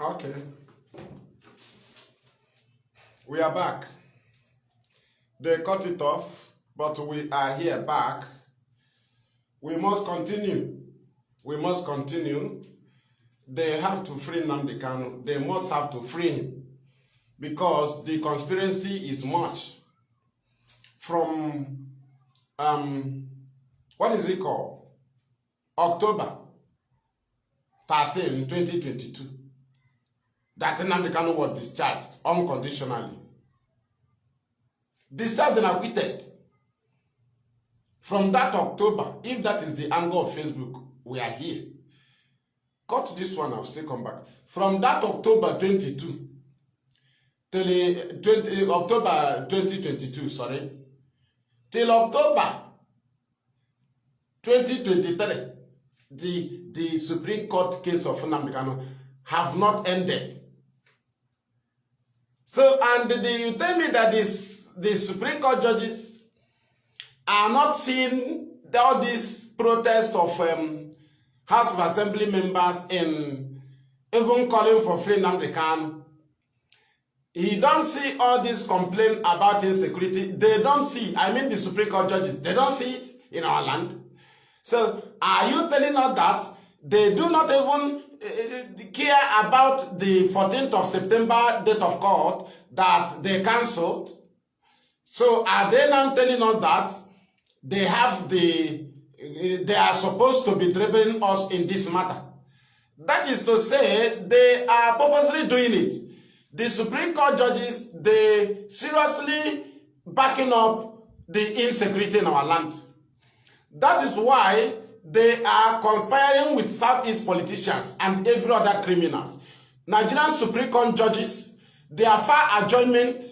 Okay. We are back. They cut it off, but we are here back. We must continue. We must continue. They have to free Nnamdi Kanu. They must have to free him. Because the conspiracy is much. From, what is it called? October 13, 2022. That Nnamdi Kanu was discharged unconditionally. Discharged and acquitted. From that October, if that is the angle of Facebook, we are here. Cut this one, I'll still come back. From that October 22 till October 2022, sorry, till October 2023, the Supreme Court case of Nnamdi Kanu have not ended. So, and you tell me that the Supreme Court judges are not seeing all these protests of House of Assembly members in even calling for free Nnamdi Kanu. He don't see all this complaint about insecurity. They don't see, I mean the Supreme Court judges, they don't see it in our land. So, are you telling us that they do not even care about the 14th of September date of court that they cancelled? So are they now telling us that they are supposed to be dribbling us in this matter? That is to say, they are purposely doing it. The Supreme Court judges, they seriously backing up the insecurity in our land. That is why they are conspiring with Southeast politicians and every other criminals. Nigerian Supreme Court judges, their far adjournment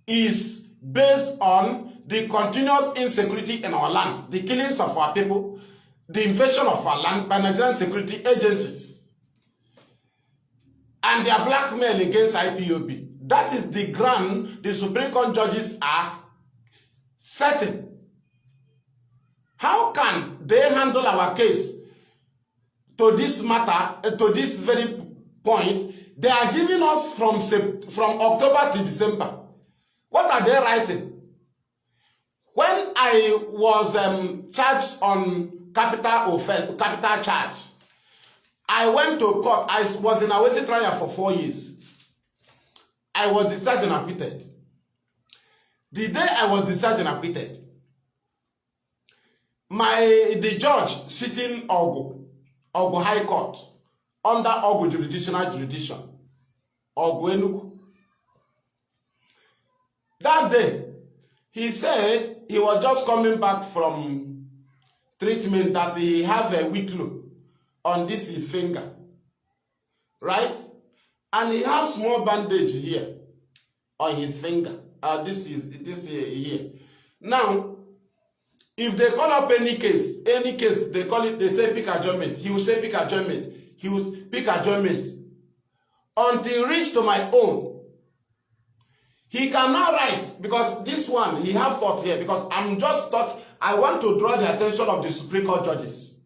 is based on the continuous insecurity in our land, the killings of our people, the invasion of our land by Nigerian security agencies, and their blackmail against IPOB. That is the ground the Supreme Court judges are setting. How can they handle our case to this matter, to this very point? They are giving us from October to December. What are they writing? When I was charged on capital offense, capital charge, I went to court. I was in a waiting trial for 4 years. I was discharged and acquitted. The day I was discharged and acquitted, the judge sitting Ogu High Court under Ogu jurisdiction, Ogu Enugu, that day he said he was just coming back from treatment, that he have a weak look on this his finger, right? And he has small bandage here on his finger. This here. Now, if they call up any case, they call it, they say pick adjournment. He will say pick adjournment. He will pick adjournment until reach to my own. He cannot write, because this one, he have fought here, because I'm just talking. I want to draw the attention of the Supreme Court judges.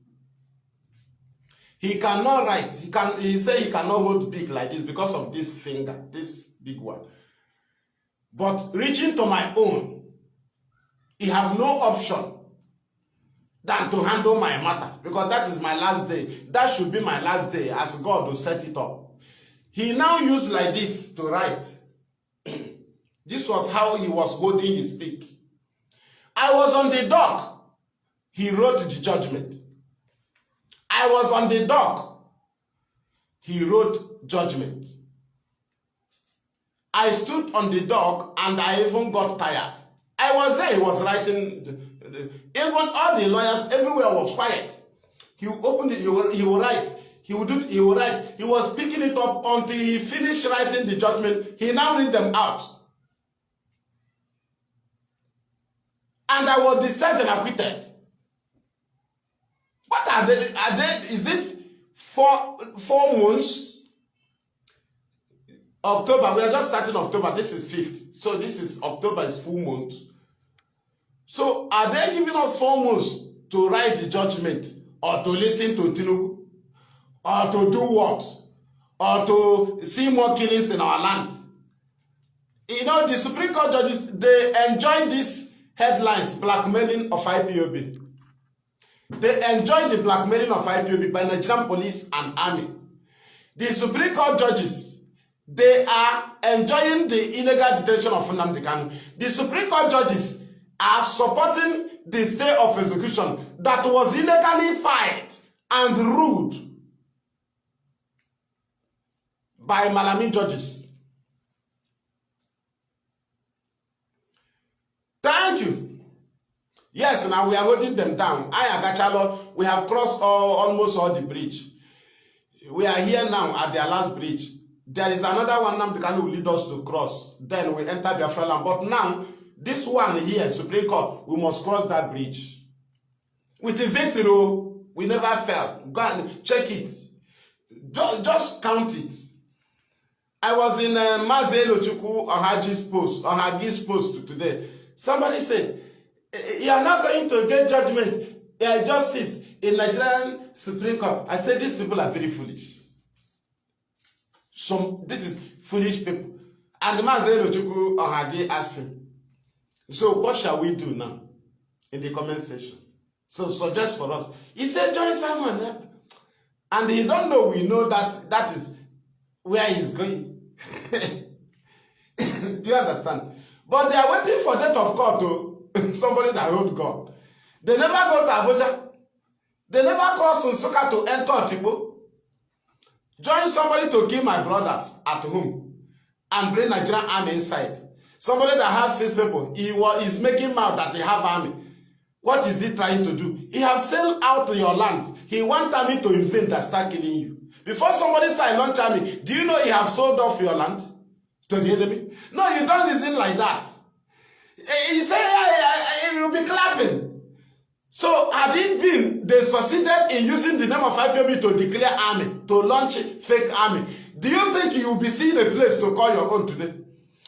He cannot write. He say he cannot hold big like this because of this finger, this big one. But reaching to my own, he have no option than to handle my matter, because that is my last day. That should be my last day, as God will set it up. He now used like this to write. This was how he was holding his beak. I was on the dock. He wrote the judgment. I was on the dock. He wrote judgment. I stood on the dock and I even got tired. I was there. He was writing. Even all the lawyers everywhere was quiet. He opened it. He will write. He will write. He was picking it up until he finished writing the judgment. He now read them out. And I was discharged and acquitted. What are they? Is it 4 months? October, we are just starting October. This is 5th. So this is October is full month. So are they giving us 4 months to write the judgment, or to listen to Tinubu, or to do what? or to see more killings in our land. You know, the Supreme Court judges, they enjoy these headlines, blackmailing of IPOB. They enjoy the blackmailing of IPOB by Nigerian police and army. The Supreme Court judges, they are enjoying the illegal detention of Nnamdi Kanu. The Supreme Court judges are supporting the stay of execution that was illegally filed and ruled by Malami judges. Thank you. Yes, now we are holding them down. Ayagachalo, we have crossed almost all the bridge. We are here now at their last bridge. There is another one now that will lead us to cross. Then we enter Biafra land. But now, this one here, Supreme Court, we must cross that bridge. With the victory, we never fell. Go and check it. Just count it. I was in MAZI Maduabuchi's post today. Somebody said, you are not going to get judgment, justice in Nigerian Supreme Court. I said, these people are very foolish. This is foolish people. And MAZI Maduabuchi asked him, so what shall we do now? In the comment section. So suggest for us. He said, join Simon. And he don't know, we know that is where he's going. Do you understand? But they are waiting for death of court to somebody that wrote God. They never go to Abuja. They never cross Nsukka to enter Otigbo. Join somebody to kill my brothers at home and bring Nigerian army inside. Somebody that has 6 people, is making mouth that he have army. What is he trying to do? He have sailed out to your land. He want army to invade and start killing you. Before somebody say launch army, do you know he have sold off your land to the enemy? No, you don't reason like that. He say, he will be clapping. So had it been, they succeeded in using the name of IPOB to declare army, to launch fake army. Do you think you will be seeing a place to call your own today?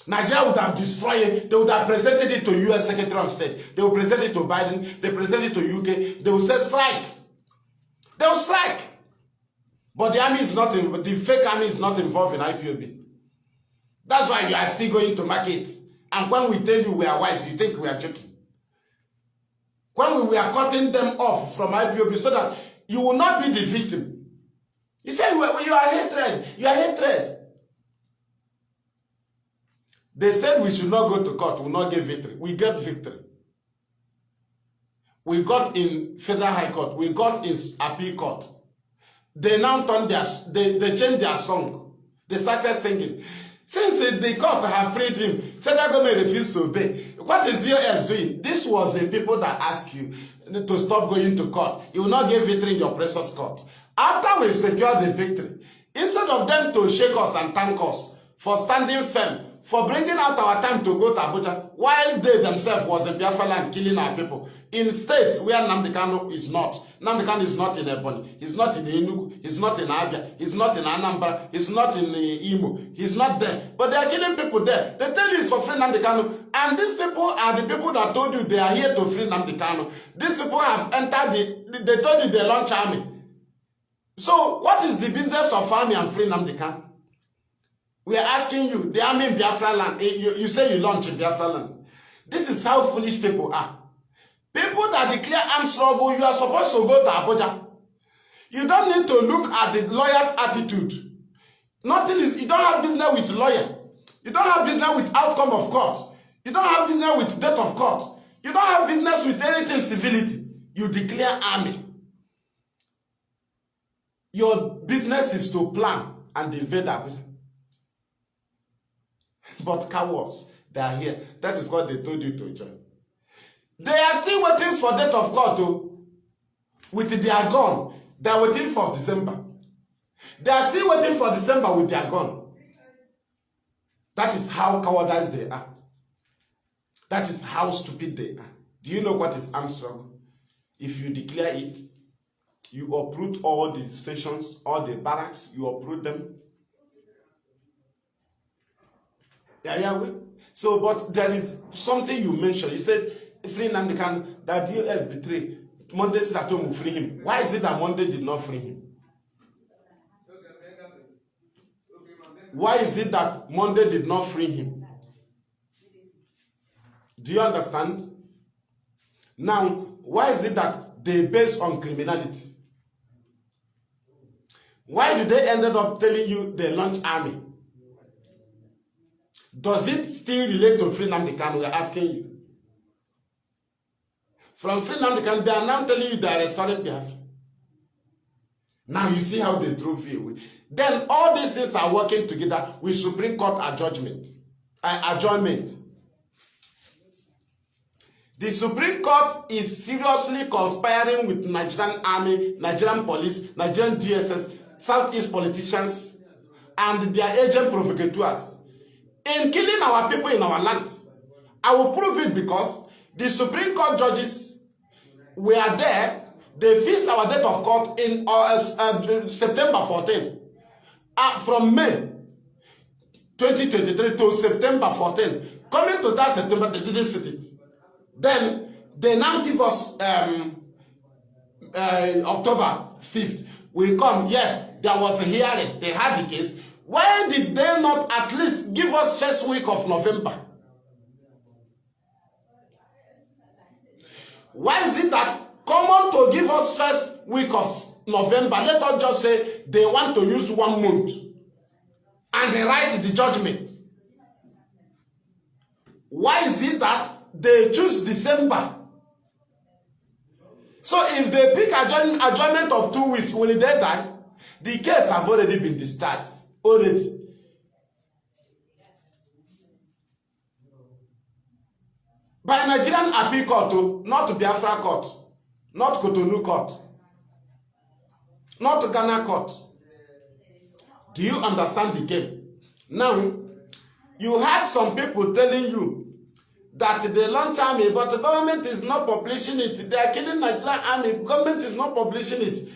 Nigeria would have destroyed it. They would have presented it to US Secretary of State. They will present it to Biden. They present it to UK. They will say strike. They will strike. But the army is not, the fake army is not involved in IPOB. That's why you are still going to market. And when we tell you we are wise, you think we are joking. When we are cutting them off from IPOB so that you will not be the victim. He said, you are hatred. You are hatred. They said we should not go to court. We will not get victory. We get victory. We got in Federal High Court. We got in Appeal Court. They now turned they changed their song. They started singing. Since the court have freed him, federal government refused to obey. What is DOS doing? This was the people that asked you to stop going to court. You will not get victory in your precious court. After we secured the victory, instead of them to shake us and thank us for standing firm, for bringing out our time to go to Abuja, while they themselves was in Biafra land killing our people, in states where Nnamdi Kanu is not. Nnamdi Kanu is not in Ebonyi, he's not in Enugu, he's not in Abia, he's not in Anambra, he's not in Imo, he's not there. But they are killing people there. They tell you it's for free Nnamdi Kanu. And these people are the people that told you they are here to free Nnamdi Kanu. These people have entered they told you they launch army. So what is the business of army and free Nnamdi Kanu? We are asking you, the army in Biafra land, you say you launch in Biafra land. This is how foolish people are. People that declare armed struggle, you are supposed to go to Abuja. You don't need to look at the lawyer's attitude. Nothing is, you don't have business with lawyer. You don't have business with outcome of court. You don't have business with death of court. You don't have business with anything civility. You declare army. Your business is to plan and invade Abuja. But cowards, they are here. That is what they told you to join. They are still waiting for death of court too. With their gun. They are waiting for December. They are still waiting for December with their gun. That is how cowardice they are. That is how stupid they are. Do you know what is armed struggle? If you declare it, you uproot all the stations, all the barracks, you uproot them. Yeah. So, but there is something you mentioned. You said, free Nnamdi Kanu, that US betrayed. Monday said that will free him. Why is it that Monday did not free him? Why is it that Monday did not free him? Do you understand? Now, why is it that they base on criminality? Why do they ended up telling you they launch army? Does it still relate to Nnamdi Kanu? We are asking you. From Nnamdi Kanu, they are now telling you they are restoring Biafra. Now you see how they throw fear away. Then all these things are working together with Supreme Court adjournment. The Supreme Court is seriously conspiring with Nigerian Army, Nigerian Police, Nigerian DSS, Southeast politicians, and their agent provocateurs in killing our people in our land. I will prove it because the Supreme Court judges were there. They fixed our date of court in September 14. From May 2023 to September 14. Coming to that September, they didn't sit it. Then they now give us October 5th. We come, yes, there was a hearing. They had the case. Why did they not at least give us first week of November? Why is it that common to give us first week of November? Let us just say they want to use 1 month and they write the judgment. Why is it that they choose December? So if they pick adjournment of 2 weeks, will they die? The case have already been discharged. Already. By Nigerian Appeal Court, not Biafra Court, not Kotonu Court, not Ghana Court. Do you understand the game? Now, you had some people telling you that they launch army, but the government is not publishing it. They are killing Nigerian army. Government is not publishing it.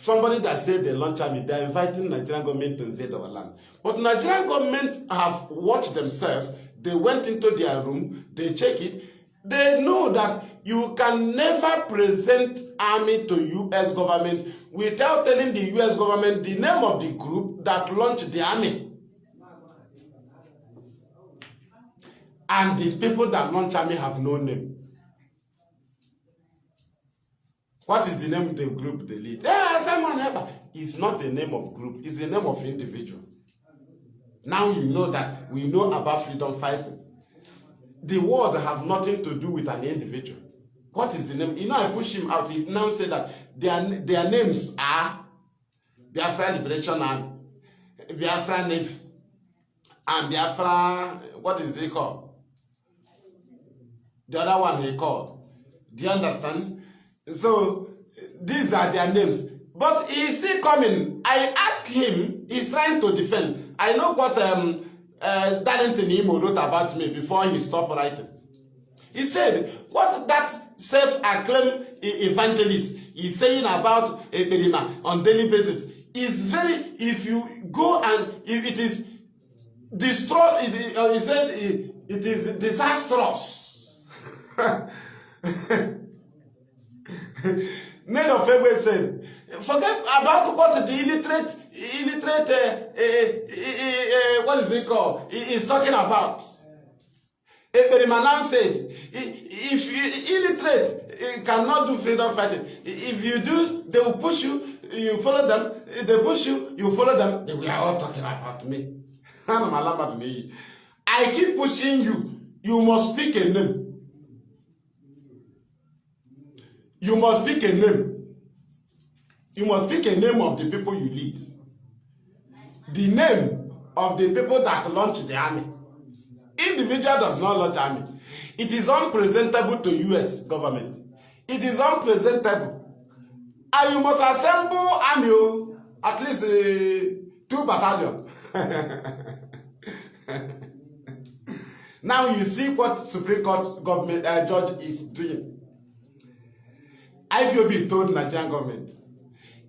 Somebody that said they launch army, they are inviting Nigerian government to invade our land. But Nigerian government have watched themselves. They went into their room. They check it. They know that you can never present army to U.S. government without telling the U.S. government the name of the group that launched the army. And the people that launch army have no name. What is the name of the group they lead? It's not a name of group. It's the name of individual. Now you know that we know about freedom fighting. The world have nothing to do with an individual. What is the name? You know, I push him out. He now said that their names are Biafra Liberation Army, Biafra Navy, and Biafra, what is it called? The other one he called. Do you understand? So, these are their names. But he is still coming. I asked him, he's trying to defend. I know what Darlington Imo wrote about me before he stopped writing. He said, what that self-acclaimed evangelist is saying about Eberima on daily basis is very, if you go and if it is destroyed, he said it is disastrous. None of Febe said, forget about what the illiterate, what is it called? He is talking about. Eberima said, if you illiterate cannot do freedom fighting, if you do, they will push you, you follow them. If they push you, you follow them. They were all talking about me. I keep pushing you. You must pick a name. You must pick a name. You must pick a name of the people you lead. The name of the people that launch the army. Individual does not launch army. It is unpresentable to U.S. government. It is unpresentable. And you must assemble army, at least 2 battalions. Now you see what Supreme Court government judge is doing. IPOB told Nigerian government,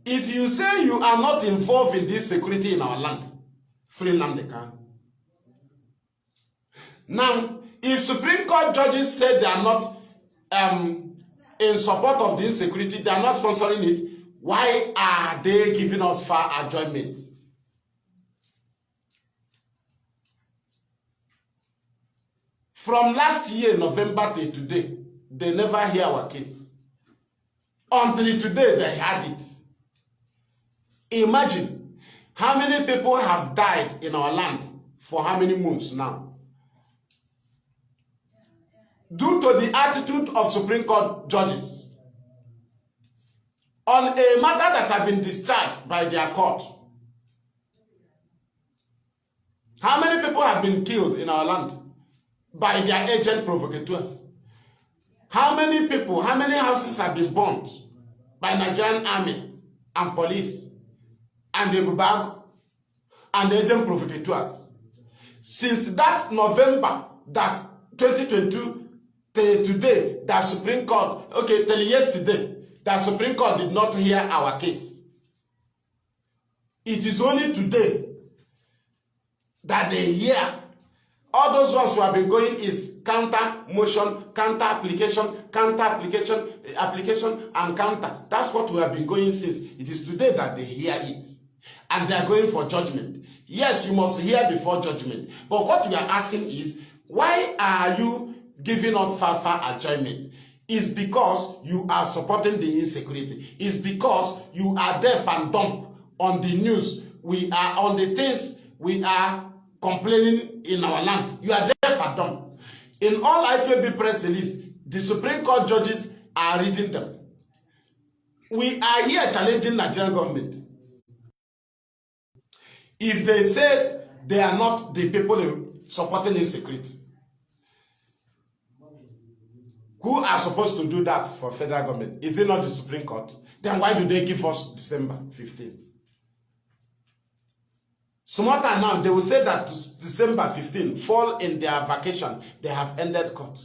if you say you are not involved in this security in our land, free Nnamdi Kanu. Now, if Supreme Court judges said they are not in support of the insecurity, they are not sponsoring it, why are they giving us far adjournment? From last year, November till today, they never hear our case. Until today, they had it. Imagine how many people have died in our land for how many months now. Due to the attitude of Supreme Court judges on a matter that has been discharged by their court. How many people have been killed in our land by their agent provocateurs? How many people, how many houses have been burnt by Nigerian army and police and the bag and the agent provocateurs? Since that November, that 2022, till today, that Supreme Court, okay, till yesterday, that Supreme Court did not hear our case. It is only today that they hear. All those ones who have been going is counter motion, counter application, application, and counter. That's what we have been going since. It is today that they hear it. And they are going for judgment. Yes, you must hear before judgment. But what we are asking is, why are you giving us far adjournment? It's because you are supporting the insecurity. It's because you are deaf and dumb on the news. We are on the things we are complaining in our land. You are deaf and dumb. In all IPOB press release, the Supreme Court judges are reading them. We are here challenging Nigerian government. If they say they are not the people supporting insecurity, who are supposed to do that for federal government? Is it not the Supreme Court? Then why do they give us December 15th? Some time now, they will say that December 15th fall in their vacation. They have ended court.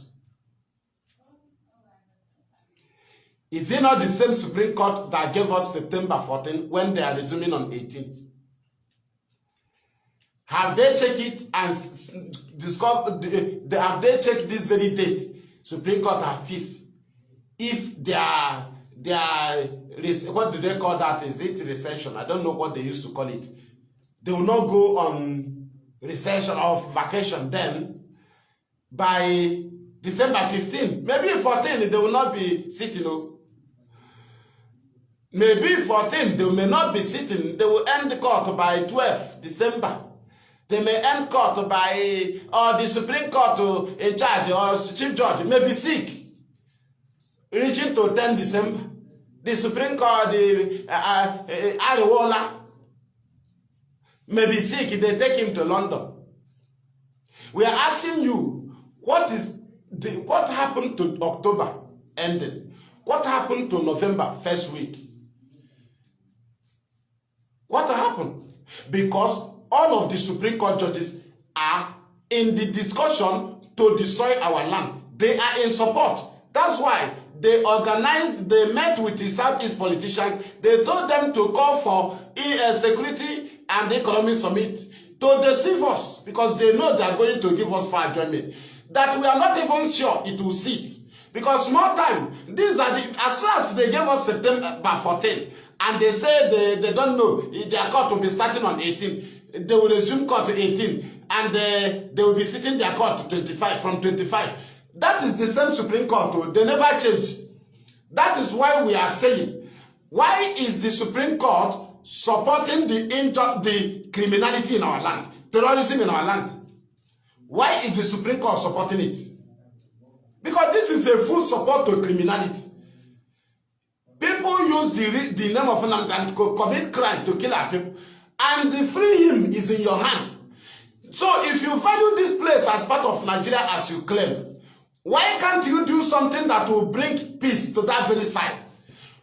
Is it not the same Supreme Court that gave us September 14 when they are resuming on 18th? Have they checked it and discovered? Have they checked this very date? Supreme Court have fixed. If their what do they call that? Is it recession? I don't know what they used to call it. They will not go on recession or vacation then by December 15. Maybe 14 they will not be sitting. Maybe 14 they may not be sitting. They will end the court by 12 December. They may end court by, or the Supreme Court in charge, or Chief Judge may be sick, reaching to 10 December. The Supreme Court, the Ariwola, may be sick, they take him to London. We are asking you, what happened to October ending? What happened to November first week? What happened? Because all of the Supreme Court judges are in the discussion to destroy our land. They are in support. That's why they met with the Southeast politicians. They told them to call for security and economic summit to deceive us, because they know they are going to give us far adjournment. That we are not even sure it will sit. Because more time, these are as soon as they gave us September 14, and they say they don't know, their court will be starting on 18. They will resume court 18, and they will be sitting their court to 25, from 25. That is the same Supreme Court. They never change. That is why we are saying, why is the Supreme Court supporting the criminality in our land, terrorism in our land? Why is the Supreme Court supporting it? Because this is a full support to criminality. People use the name of Nnamdi to commit crime, to kill our people. And the free him is in your hand. So if you value this place as part of Nigeria as you claim, why can't you do something that will bring peace to that very side?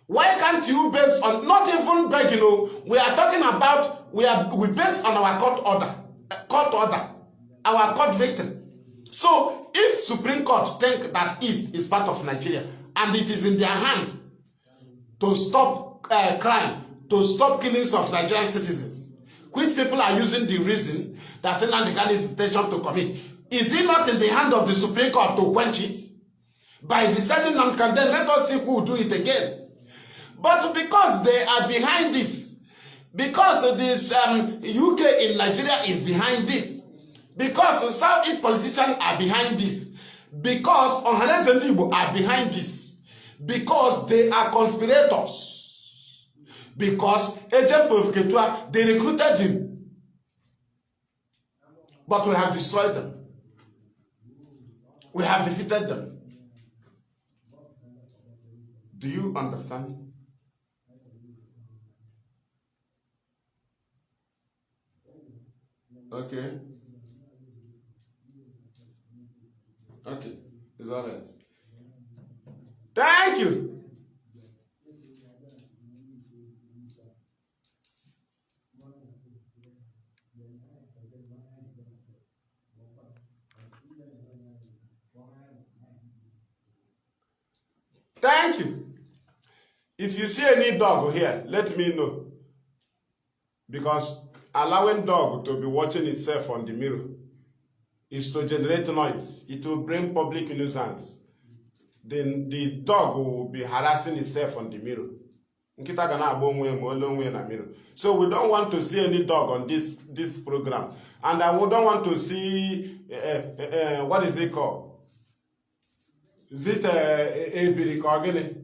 Why can't you base on, not even begging, we are talking about, we base on our court order, our court victory. So if Supreme Court think that East is part of Nigeria, and it is in their hand to stop crime, to stop killings of Nigerian citizens, which people are using the reason that Nnamdi is intention to commit, is it not in the hand of the Supreme Court to quench it? By deciding Nnamdi, then let us see who will do it again. But because they are behind this, because this UK in Nigeria is behind this, Because some each politicians are behind this. Because Ohaneze Igbo are behind this. Because they are conspirators. Because Agent Ketua, they recruited him. But we have destroyed them. We have defeated them. Do you understand? Okay. Okay. It's all right. Thank you. Thank you. If you see any dog here, let me know. Because allowing dog to be watching itself on the mirror is to generate noise. It will bring public nuisance. Then the dog will be harassing itself on the mirror. So we don't want to see any dog on this program. And we don't want to see, what is it called? Is it a birik organic?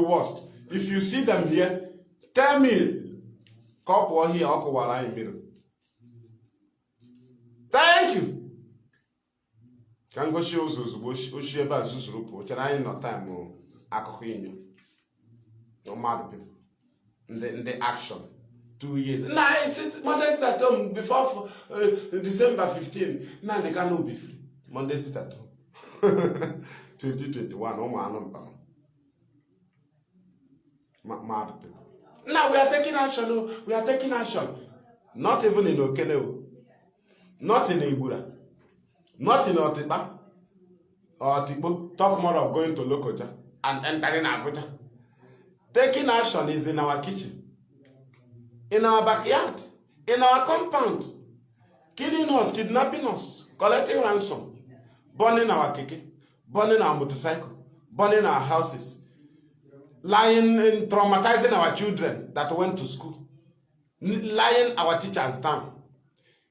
Worst. If you see them here, tell me. Thank you. Can go show us about Zuzurupo. Can I not time more? No matter people. In the action. 2 years. Nah, it's Monday sit at home before December 15. Now they cannot be free. Monday sit at home. 2021. Mad people. Now we are taking action. We are taking action. Not even in Okene. Not in Ibura. Not in Otiba. Or Tibo. Talk more of going to Lokoja and entering Abuja. Taking action is in our kitchen. In our backyard, in our compound, killing us, kidnapping us, collecting ransom, burning our keke, burning our motorcycle, burning our houses, lying and traumatizing our children that went to school, lying our teachers down,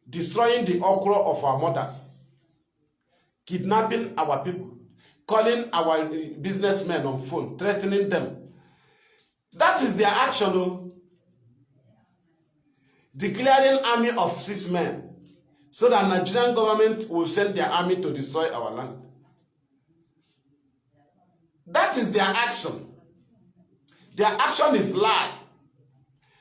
destroying the okra of our mothers, kidnapping our people, calling our businessmen on phone, threatening them. That is their action, though. Declaring army of 6 men so that Nigerian government will send their army to destroy our land. That is their action. Their action is lie.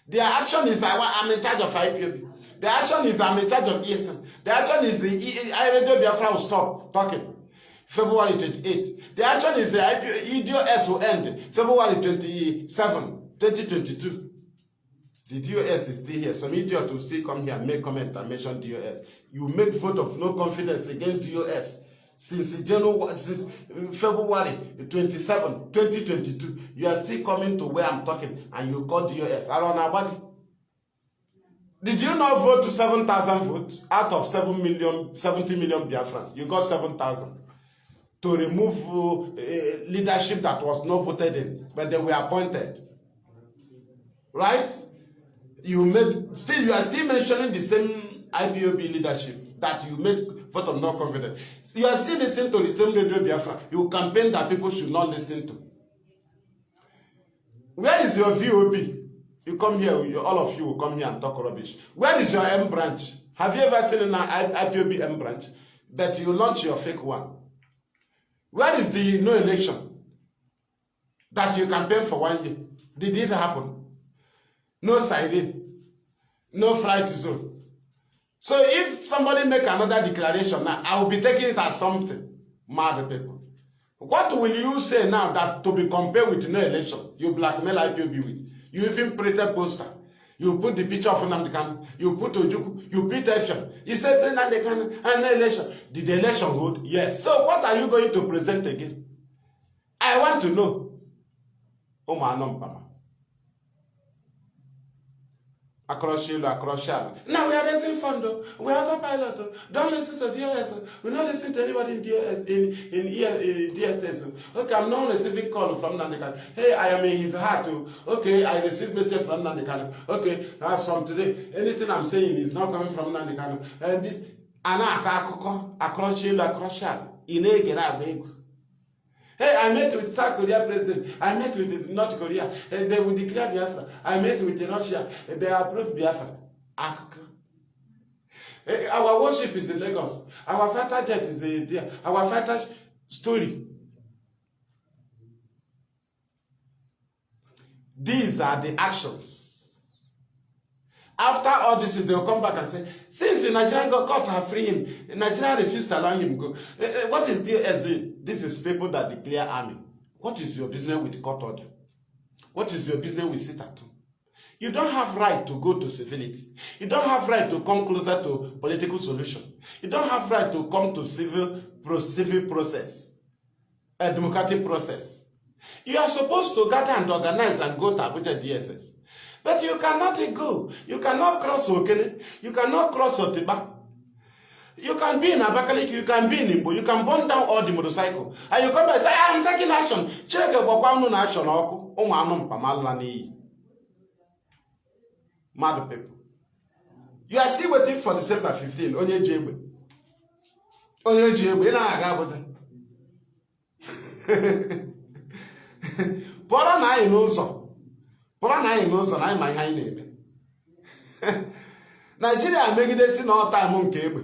Their action is I'm in charge of IPOB. Their action is I'm in charge of ESN. Their action is Radio Biafra will stop talking. February 28. Their action is the EDOS will end February 27, 2022. The DOS is still here. Some idiot will still come here and make comment and mention DOS. You make vote of no confidence against DOS since February 27, 2022. You are still coming to where I'm talking and you call DOS. Did you not vote to 7,000 votes out of 70 million Biafrans? You got 7,000 to remove leadership that was not voted in, but they were appointed. Right? You are still mentioning the same IPOB leadership that you made vote of no confidence. You are still listening to the same Radio Biafra. You campaign that people should not listen to. Where is your VOP? You come here, all of you will come here and talk rubbish. Where is your M branch? Have you ever seen an IPOB M branch? That you launch your fake one. Where is the no election? That you campaign for 1 year. Did it happen? No siren, no flight zone. So if somebody make another declaration now, I will be taking it as something. Mad people. What will you say now that to be compared with no election, you blackmail IPOB with? You even printed poster. You put the picture of Nnamdi, you put Ojuku, you put Effiong. You say Nnamdi and no election. Did the election hold? Yes. So what are you going to present again? I want to know. Oh my Across Shield, across Shala. Now we are raising fund. We have a pilot. Don't listen to DOS. We don't listen to anybody in DOS in DSS. Okay, I'm not receiving call from Nnamdi. Hey, I am in his heart. Okay, I received message from Nnamdi. Okay, as from today, anything I'm saying is not coming from Nnamdi. And this across Shield, across Shala. Hey, I met with South Korea president. I met with North Korea. And they will declare Biafra. I met with Russia. And they approved Biafra. Hey, our worship is in Lagos. Our fighter jet is there. Our fighter story. These are the actions. After all this, they will come back and say, since the Nigerian court have freed him, Nigeria refused to allow him to go. What is DOS doing? This is people that declare army. What is your business with the court order? What is your business with sit at home? You don't have right to go to civility. You don't have right to come closer to political solution. You don't have right to come to civil process, a democratic process. You are supposed to gather and organize and go to Abuja DSS. But you cannot go. You cannot cross Okene. You cannot cross Otiba. You can be in Abakaliki. You can be in Imbo. You can burn down all the motorcycle. And you come and say, I'm taking action. Mad people. You are still waiting for December 15. Onye Jebe. Onye Jebe. Pora na inoso. Nigeria megide si na ọta m nke egbe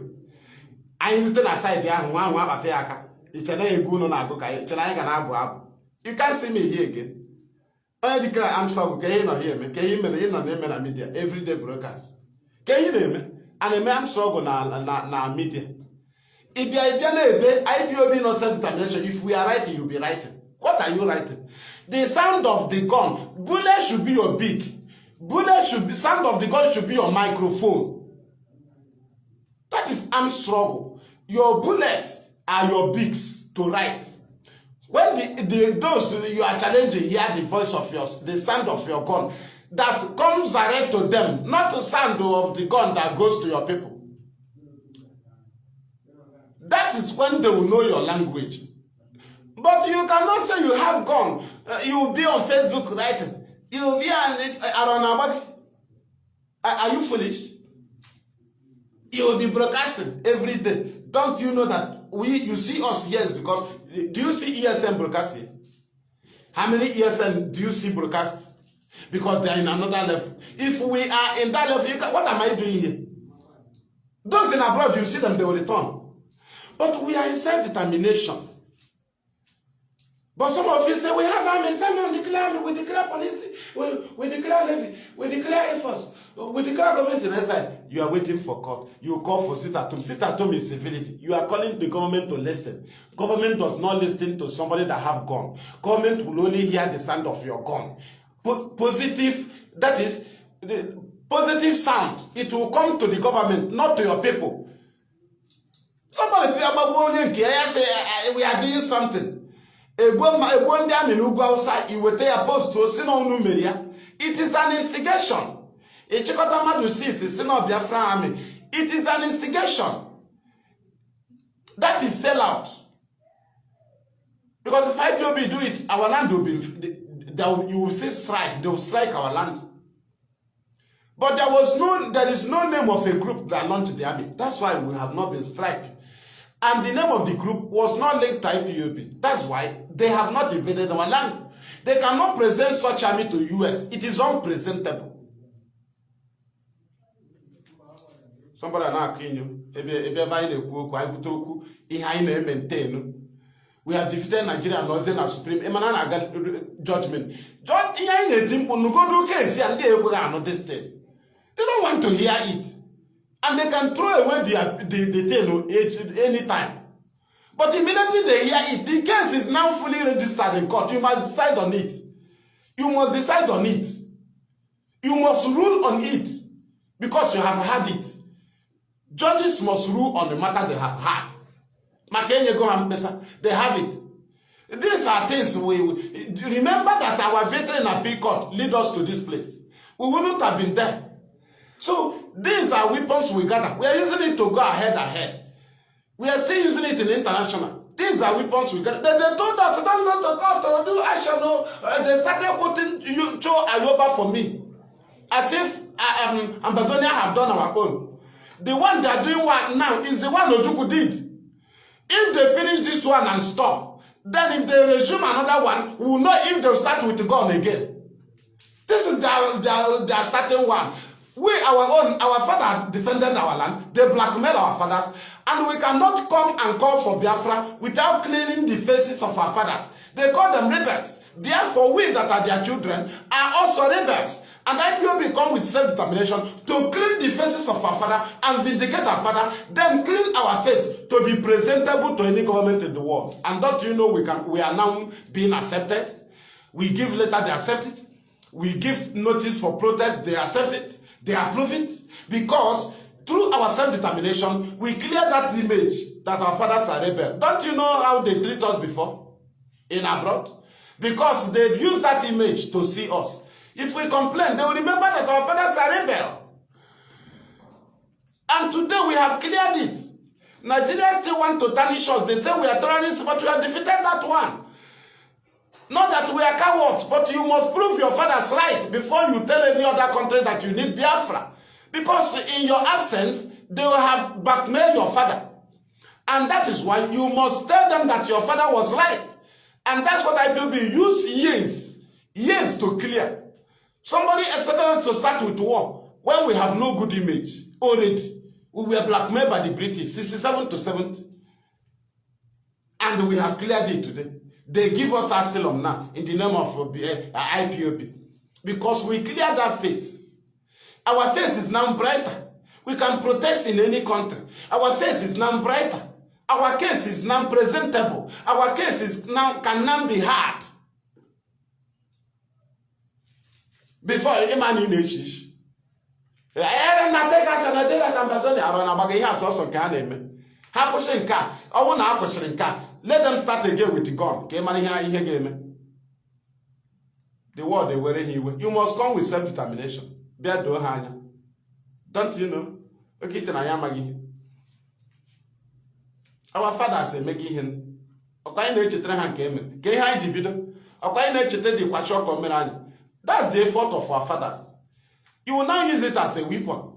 anyị rute na side ahụ nwa akpata ya aka ichena egwu no na agụ ka ichena anyị ga na abụ abụ. You can't see me here again. Onye dịka I'm struggle ka ihe nọ here eme ka ihe mere ị nọ na-eme na media everyday broadcast ka ihe na-eme ana eme I'm struggle na media ịbịa na-ede IPOB innocent determination. If we are writing, you be writing. What are you writing? The sound of the gun, bullet should be your beak. Sound of the gun should be your microphone. That is armed struggle. Your bullets are your beaks to write. When those you are challenging hear the voice of yours, the sound of your gun, that comes direct to them, not the sound of the gun that goes to your people. That is when they will know your language. But you cannot say you have gun. You will be on Facebook writing. You will be around our. Are you foolish? You will be broadcasting every day. Don't you know that you see us here because do you see ESN broadcasting? How many ESN do you see broadcast? Because they are in another level. If we are in that level, what am I doing here? Those in abroad, you see them, they will return. But we are in self-determination. But some of you say, we have army, someone declare army, we declare police, we declare levy, we declare Air Force, we declare government in exile. You are waiting for court. You call for sit at home. Sit at home is civility. You are calling the government to listen. Government does not listen to somebody that have gun. Government will only hear the sound of your gun. Positive, that is, the positive sound. It will come to the government, not to your people. Somebody say, we are doing something. It is an instigation. It is an instigation. That is sellout. Because if IPOB do it, our land will be, you will see strike. They will strike our land. But there is no name of a group that launched the army. That's why we have not been struck. And the name of the group was not linked to IPOB. That's why they have not invaded our land. They cannot present such army to US. It is unpresentable. Somebody now we have defeated Nigeria and Northern and Supreme judgment. They don't want to hear it. And they can throw away the tail anytime. But immediately they hear it, the case is now fully registered in court. You must decide on it. You must decide on it. You must rule on it. Because you have had it. Judges must rule on the matter they have had. They have it. These are things remember that our veteran appeal court lead us to this place. We wouldn't have been there. So these are weapons we gather. We are using it to go ahead. We are still using it in international. These are weapons we gather. Then they told us, don't go to court to do action. They started quoting Joe Ayoba for me. As if Ambazonia have done our own. The one they are doing what now is the one Ojukwu did. If they finish this one and stop, then if they resume another one, we will know if they'll start with the gun again. This is their starting one. Our father defended our land. They blackmail our fathers. And we cannot come and call for Biafra without cleaning the faces of our fathers. They call them rebels. Therefore, we that are their children are also rebels. And IPOB come with self-determination to clean the faces of our father and vindicate our father, then clean our face to be presentable to any government in the world. And don't you know we are now being accepted? We give letter, they accept it. We give notice for protest, they accept it. They approve it. Because through our self-determination, we clear that image that our fathers are rebels. Don't you know how they treat us before in abroad? Because they use that image to see us. If we complain, they will remember that our fathers are rebels. And today we have cleared it. Nigerians still want to tarnish us. They say we are terrorists, but we have defeated that one. Not that we are cowards, but you must prove your fathers right before you tell any other country that you need Biafra. Because in your absence, they will have blackmailed your father. And that is why you must tell them that your father was right. And that's what IPOB use years to clear. Somebody expected us to start with war when we have no good image already. We were blackmailed by the British, 67 to 70. And we have cleared it today. They give us asylum now in the name of IPOB. Because we cleared that face. Our face is now brighter. We can protest in any country. Our face is now brighter. Our case is now presentable. Our case is can now be heard. Before any man in the church. Na take action na dey like Ambazonia aron agbaga ihe asoso nke a na-eme. Ha kwụsị nke a, ọ bụ na ha kwụsịrị nke a, let them start again with the gun. Ka mara ihe ga-eme. The world they were iwe. You must come with self-determination. Bịa doo ha anya. Don't you know? Okay, iche na ya amaghị ihe. Our fathers emege ihe. Ọkwa anyị na-echetara ha nke eme. Ka ihe anyị ji bido. Ọkwa anyị na-echeta dị kwachi ọkọ mere anyị. That's the effort of our fathers. You will now use it as a weapon.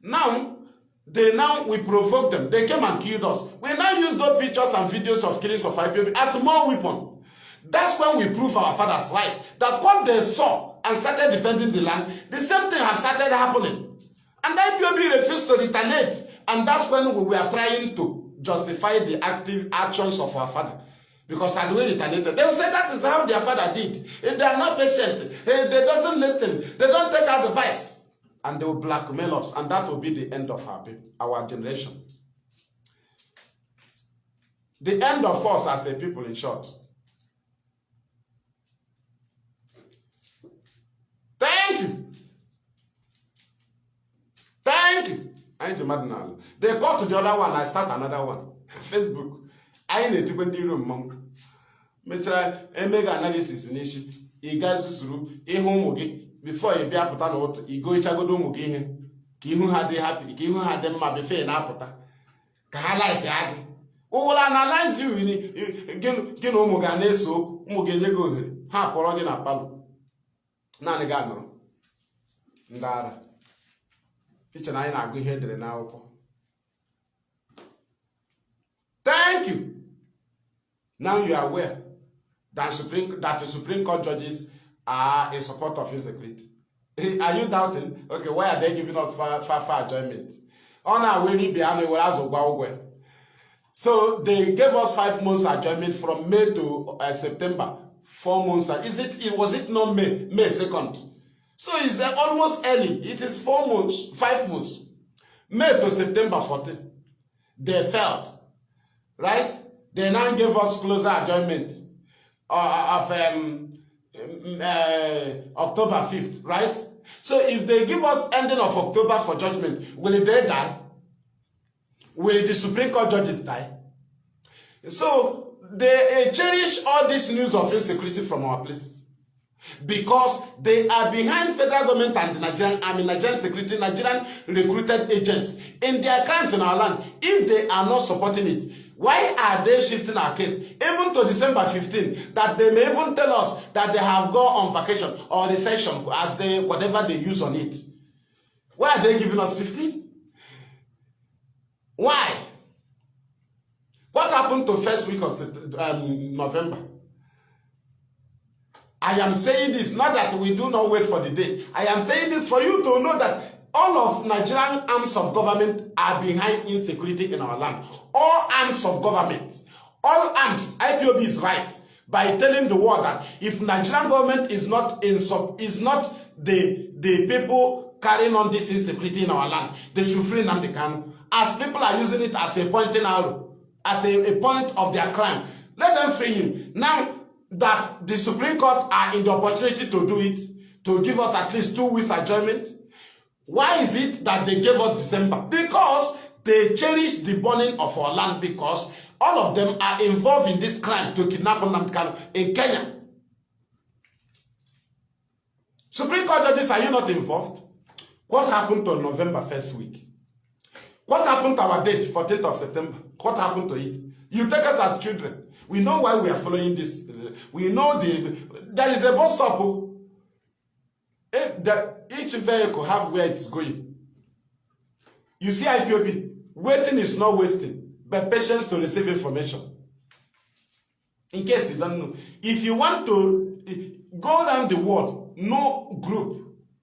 Now, we provoke them. They came and killed us. We now use those pictures and videos of killings of IPOB as more weapon. That's when we prove our fathers right. That what they saw and started defending the land, the same thing has started happening. And IPOB refused to retaliate. And that's when we were trying to justify the active actions of our father. Because had we retaliated, they will say that is how their father did. If they are not patient, if they doesn't listen, they don't take advice. And they will blackmail us. And that will be the end of our generation. The end of us as a people, in short. Thank you. Thank you. They call to the other one, I start another one. Facebook. I need to go to the room. Mechara emega analysis n'ishi ị ga-susuru ihe ụmụ gị before ị bịa pụta n'ụtụ ị go ichagodo ụmụ gị ihe ka ihu ha dị happy ka ihu ha dị mma before ị na-apụta ka ha like ya gị ụwụla analyze you gị na ụmụ gị na-eso okwu ụmụ gị enye gị ohere ha kpọrọ gị na palọ naanị gị anọrọ ndị ara iche na anyị na-agụ ihe edere n'akwụkwọ. Thank you. Now you are aware that the Supreme Court judges are in support of insecurity. Are you doubting? Okay, why are they giving us far adjournment? On our way, so they gave us 5 months adjournment from May to September. 4 months. Was it not May 2nd? So it's almost early. It is 4 months, 5 months. May to September 14. They failed. Right? They now gave us closer adjournment of October 5th, right? So if they give us ending of October for judgment, will they die? Will the Supreme Court judges die? So they cherish all this news of insecurity from our place. because they are behind federal government and the Nigerian army, Nigerian security, Nigerian recruited agents in their crimes in our land. If they are not supporting it, why are they shifting our case even to December 15, that they may even tell us that they have gone on vacation or recession as they whatever they use on it? Why are they giving us 15? Why? What happened to first week of November? I am saying this, not that we do not wait for the day. I am saying this for you to know that all of Nigerian arms of government are behind insecurity in our land. All arms of government, all arms, IPOB is right by telling the world that if Nigerian government is not the people carrying on this insecurity in our land, they should free Nnamdi Kanu. As people are using it as a pointing arrow, as a point of their crime, let them free him. Now that the Supreme Court are in the opportunity to do it, to give us at least 2 weeks adjournment, why is it that they gave us December? Because they cherish the burning of our land, because all of them are involved in this crime to kidnap Nnamdi Kanu in Kenya. Supreme Court judges, are you not involved? What happened to November first week? What happened to our date, 14th of September? What happened to it? You take us as children. We know why we are following this. We know there is a bus stop. Each vehicle have where it's going. You see IPOB, waiting is not wasting, but patience to receive information. In case you don't know, if you want to go around the world, no group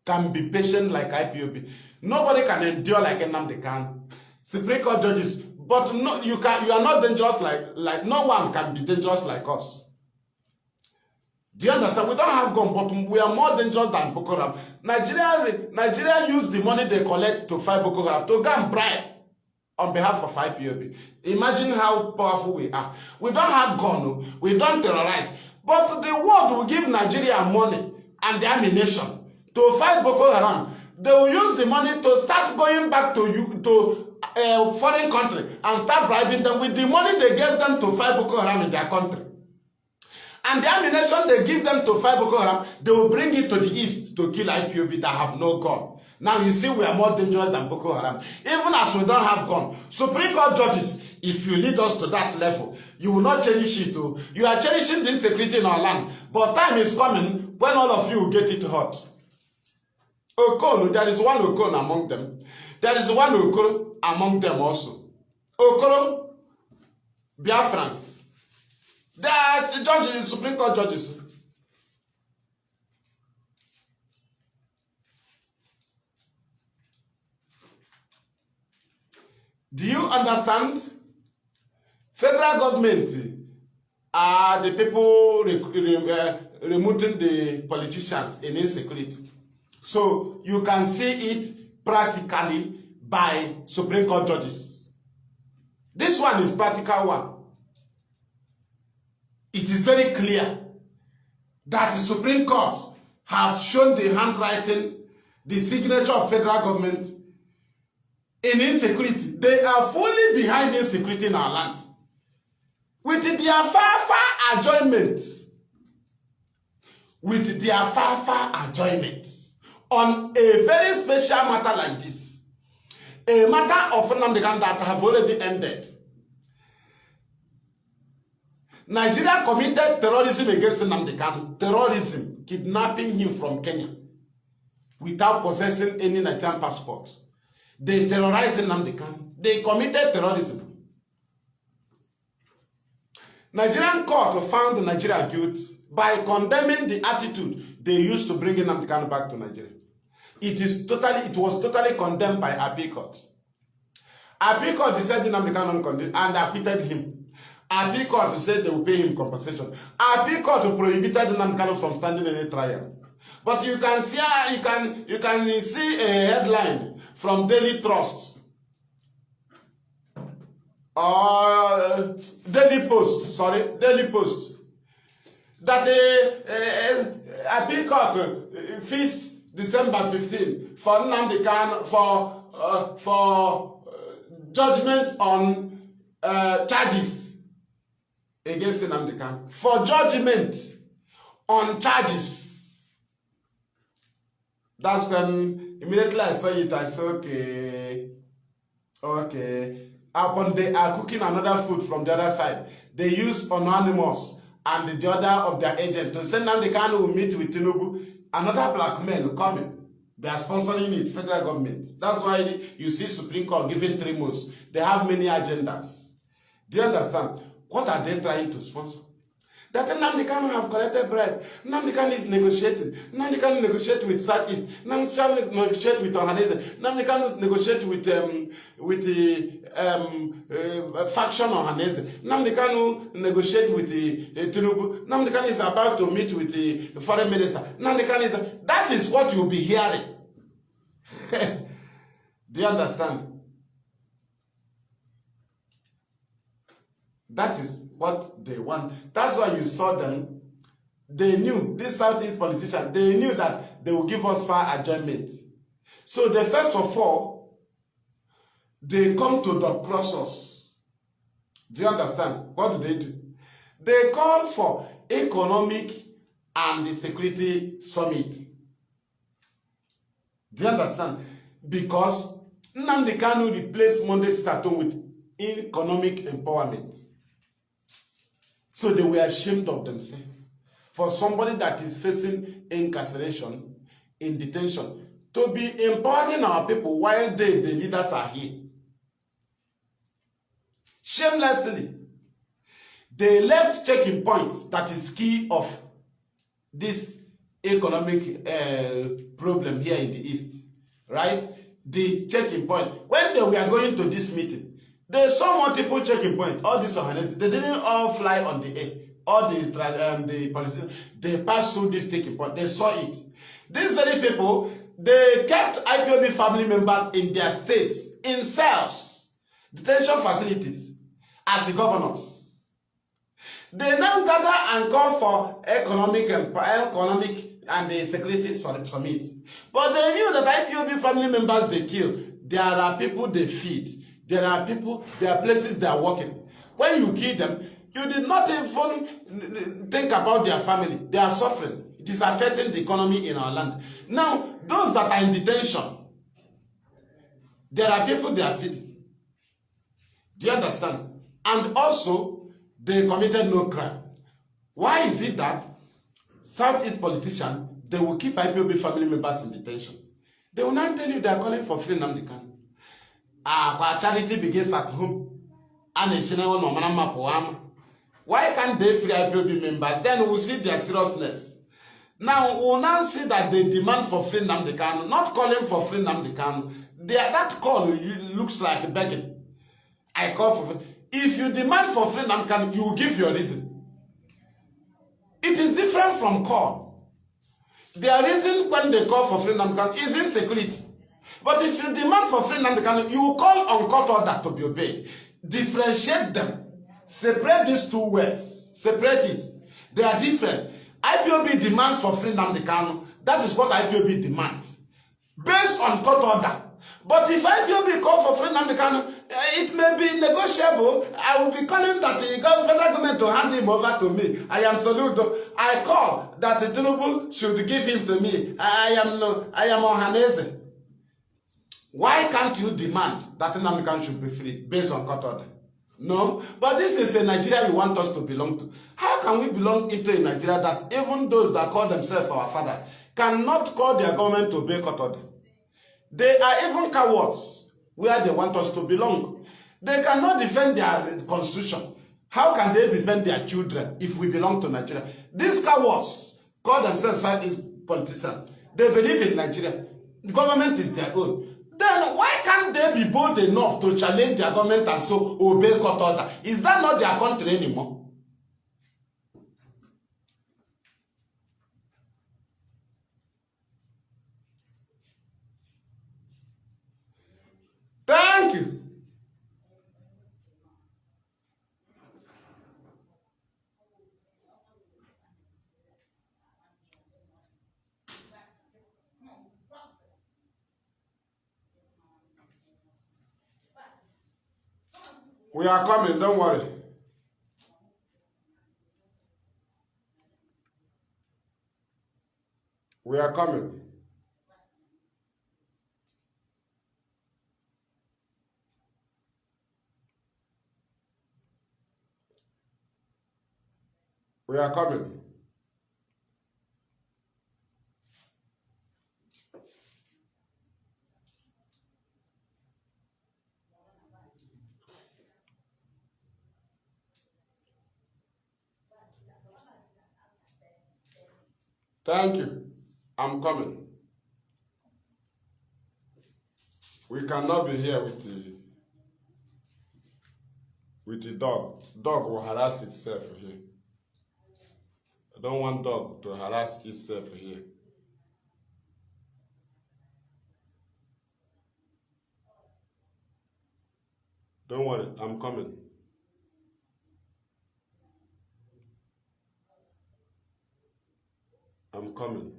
can be patient like IPOB. Nobody can endure like Nnamdi Kanu. Supreme Court judges, but no, you are not dangerous like no one can be dangerous like us. Do you understand? We don't have gun, but we are more dangerous than Boko Haram. Nigeria use the money they collect to fight Boko Haram to go and bribe on behalf of IPOB. Imagine how powerful we are. We don't have gun, we don't terrorize, but the world will give Nigeria money and the ammunition to fight Boko Haram. They will use the money to start going back to a foreign country and start bribing them with the money they gave them to fight Boko Haram in their country. And the ammunition they give them to fight Boko Haram, they will bring it to the east to kill IPOB that have no gun. Now you see we are more dangerous than Boko Haram. Even as we don't have gun. Supreme Court judges, if you lead us to that level, you will not cherish it. You are cherishing the insecurity in our land. But time is coming when all of you will get it hot. Okolo, there is one Okolo among them. There is one Okolo among them also. Okolo, Biafrans. They are judges, Supreme Court judges. Do you understand? Federal government are the people removing the politicians in insecurity. So you can see it practically by Supreme Court judges. This one is practical one. It is very clear that the Supreme Court have shown the handwriting, the signature of federal government in insecurity. They are fully behind insecurity in our land. With their far adjournment. With their far adjournment. On a very special matter like this. A matter of Nnamdi Kanu that have already ended. Nigeria committed terrorism against Nnamdi Kanu. Terrorism, kidnapping him from Kenya without possessing any Nigerian passport. They terrorized Nnamdi Kanu. They committed terrorism. Nigerian court found Nigeria guilty by condemning the attitude they used to bring Nnamdi Kanu back to Nigeria. It was totally condemned by Appeal Court. Appeal Court decided Nnamdi Kanu and acquitted him. Appeal Court said they will pay him compensation. Appeal Court prohibited Nnamdi Kanu from standing in any trial. But you can see a headline from Daily Trust or Daily Post that Appeal Court fixed December 15 for Nnamdi Kanu for judgment on charges against Nnamdi Kanu. For judgment on charges. That's when immediately I saw it, I said, okay, okay. Upon they are cooking another food from the other side, they use anonymous and the other of their agent to send them the Kanu will meet with Tinubu, another black man coming. They are sponsoring it, federal government. That's why you see Supreme Court giving 3 months. They have many agendas. Do you understand? What are they trying to sponsor? That Nnamdi Kanu have collected bribe. Nnamdi Kanu is negotiating. Nnamdi Kanu negotiate with Southeast. Nnamdi Kanu negotiate with Ohanese. Nnamdi Kanu negotiate with the faction Ohanese. Nnamdi Kanu negotiate with the Tinubu. Nnamdi Kanu is about to meet with the foreign minister. Nnamdi Kanu is that is what you'll be hearing. Do you understand? That is what they want. That's why you saw them. They knew, these Southeast politicians, they knew that they will give us fair adjournment. So they first of all, they come to the process. Do you understand? What do? They call for economic and security summit. Do you understand? Because Nnamdi Kanu replaced Monday Staton with economic empowerment. So they were ashamed of themselves. For somebody that is facing incarceration, in detention, to be empowering our people while the leaders are here. Shamelessly, they left checking points that is key of this economic problem here in the East. Right? The checking point. When they were going to this meeting, they saw multiple checking points. All these organizations, they didn't all fly on the air. All the politicians, they passed through this checking point. They saw it. These very people, they kept IPOB family members in their states, in cells, detention facilities, as the governors. They now gather and call for economic and the security summit. But they knew that IPOB family members they kill. There are people they feed. There are people, there are places they are working. When you kill them, you did not even think about their family. They are suffering. It is affecting the economy in our land. Now, those that are in detention, there are people they are feeding. Do you understand? And also, they committed no crime. Why is it that Southeast politicians, they will keep IPOB family members in detention? They will not tell you they are calling for free Nnamdi Kanu. Charity begins at home. Why can't they free IPOB members? Then we'll see their seriousness. Now, we'll now see that they demand for free Nnamdi Kanu, not calling for free Nnamdi Kanu. That call looks like begging. I call for free. If you demand for free Nnamdi Kanu, you will give your reason. It is different from call. Their reason when they call for free Nnamdi Kanu is insecurity. But if you demand for free Nnamdi Kanu, you will call on court order to be obeyed. Differentiate them. Separate these two words. Separate it. They are different. IPOB demands for free Nnamdi Kanu. That is what IPOB demands. Based on court order. But if IPOB call for free Nnamdi Kanu, it may be negotiable. I will be calling that the federal government to hand him over to me. I am Soludo. I call that the Tinubu should give him to me. I am Ohanese. Why can't you demand that Nnamdi Kanu should be free based on court order? No, but this is a Nigeria you want us to belong to. How can we belong into a Nigeria that even those that call themselves our fathers cannot call their government to obey court order? They are even cowards where they want us to belong. They cannot defend their constitution. How can they defend their children if we belong to Nigeria? These cowards call themselves Southeast politicians. They believe in Nigeria. The government is their own. Then why can't they be bold enough to challenge their government and so obey court order? Is that not their country anymore? Thank you. We are coming, don't worry. We are coming. We are coming. Thank you. I'm coming. We cannot be here with the dog. Dog will harass itself here. I don't want dog to harass itself here. Don't worry, I'm coming. I'm coming.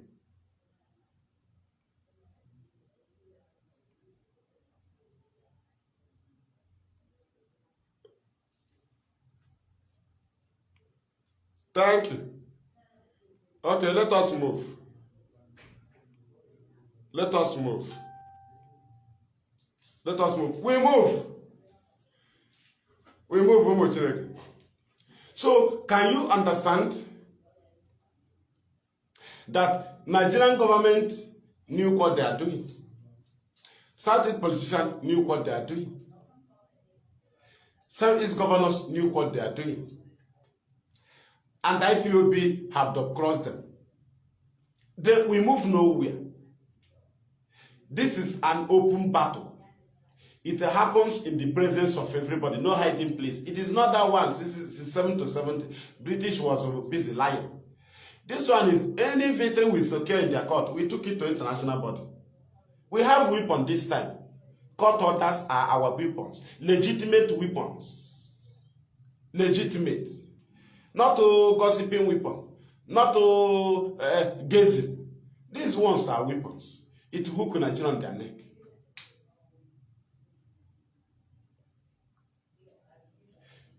Thank you. Okay, let us move. Let us move. Let us move. We move. We move. So, can you understand that Nigerian government knew what they are doing? Southeast politicians knew what they are doing. Southeast governors knew what they are doing. And IPOB have crossed them. We move nowhere. This is an open battle. It happens in the presence of everybody, no hiding place. It is not that one, 67 to 70. British was busy lying. This one is any victory we secure in their court, we took it to international body. We have weapons this time. Court orders are our weapons. Legitimate weapons. Legitimate. Not to gossiping weapon. Not to gazing. These ones are weapons. It hook Nigeria on their neck.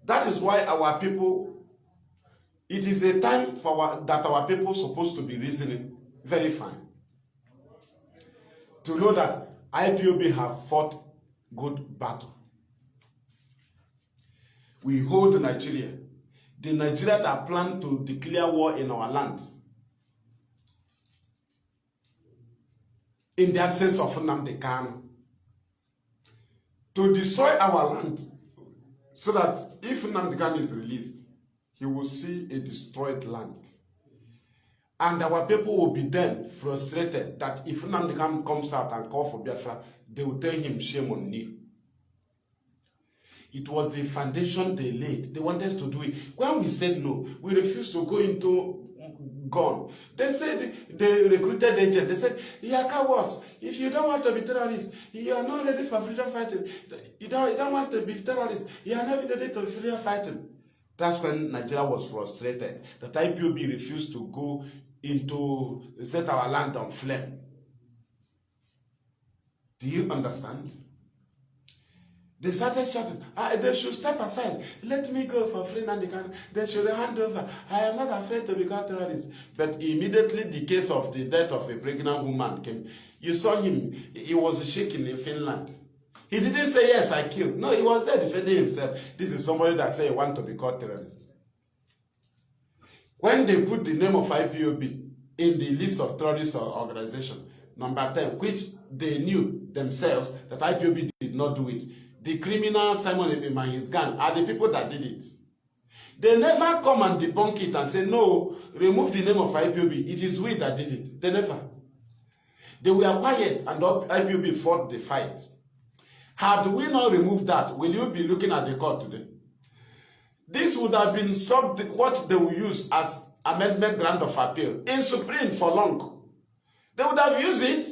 That is why our people, it is a time for that our people supposed to be reasoning very fine. To know that IPOB have fought good battle. We hold Nigeria. The Nigeria that plan to declare war in our land. In the absence of Nnamdi Kanu. To destroy our land. So that if Nnamdi Kanu is released, he will see a destroyed land. And our people will be then frustrated that if Nnamdi Kanu comes out and calls for Biafra, they will tell him shame on you. It was the foundation they laid. They wanted to do it. When we said no, we refused to go into gun. They said, they recruited agents. They said, you are cowards. If you don't want to be terrorists, you are not ready for freedom fighting. You don't want to be terrorists. You are not ready to freedom fighting. That's when Nigeria was frustrated. That IPOB refused to go into set our land on flame. Do you understand? They started shouting, they should step aside. Let me go for free Nnamdi Kanu. They should hand over. I am not afraid to become terrorist. But immediately the case of the death of a pregnant woman came. You saw him. He was shaking in Finland. He didn't say, yes, I killed. No, he was there defending himself. This is somebody that said he wants to become terrorist. When they put the name of IPOB in the list of terrorist organization, number 10, which they knew themselves that IPOB did not do it, the criminal Simon Ebema and his gang are the people that did it. They never come and debunk it and say, no, remove the name of IPOB. It is we that did it. They never. They were quiet and IPOB fought the fight. Had we not removed that, will you be looking at the court today? This would have been what they will use as amendment ground of appeal in Supreme for long. They would have used it.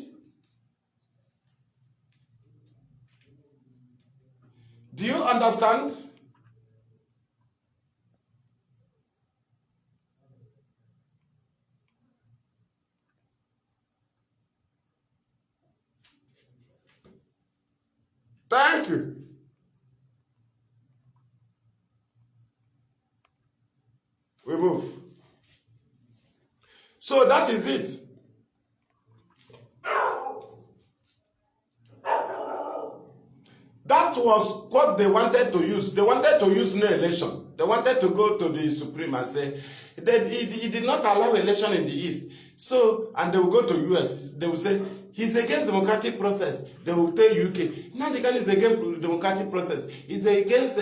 Do you understand? Thank you. We move. So that is it. That That was what they wanted to use. They wanted to use no election. They wanted to go to the Supreme and say that he did not allow election in the East. So, and they will go to US. They will say, he's against democratic process. They will tell UK, Nnamdi Kanu is against democratic process. He's against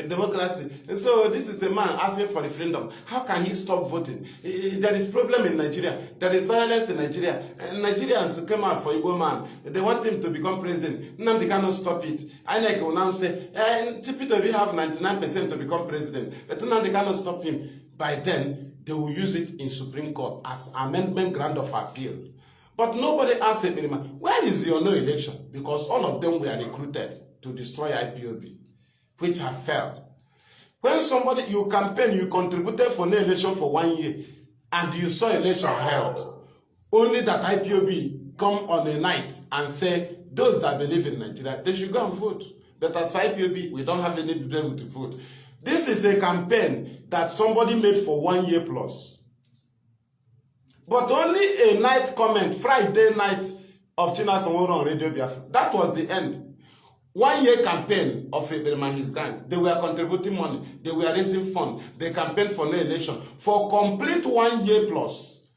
democracy. And so this is a man asking for referendum. How can he stop voting? There is problem in Nigeria. There is violence in Nigeria. And Nigerians came out for Igbo man. They want him to become president. Nnamdi Kanu stop it. INEC will now say, TPW have 99% to become president. But Nnamdi Kanu stop him. By then, they will use it in Supreme Court as amendment ground of appeal. But nobody asked him, where is your no election? Because all of them were recruited to destroy IPOB, which have failed. When somebody, you campaign, you contributed for no election for 1 year, and you saw election held, only that IPOB come on a night and say, those that believe in Nigeria, they should go and vote. But as for IPOB, we don't have any problem with the vote. This is a campaign that somebody made for 1 year plus. But only a night comment, Friday night of China Sanwó-Olu on Radio Biafra. That was the end. 1 year campaign of Ederman and his gang. They were contributing money. They were raising funds. They campaigned for no election. For complete 1 year plus.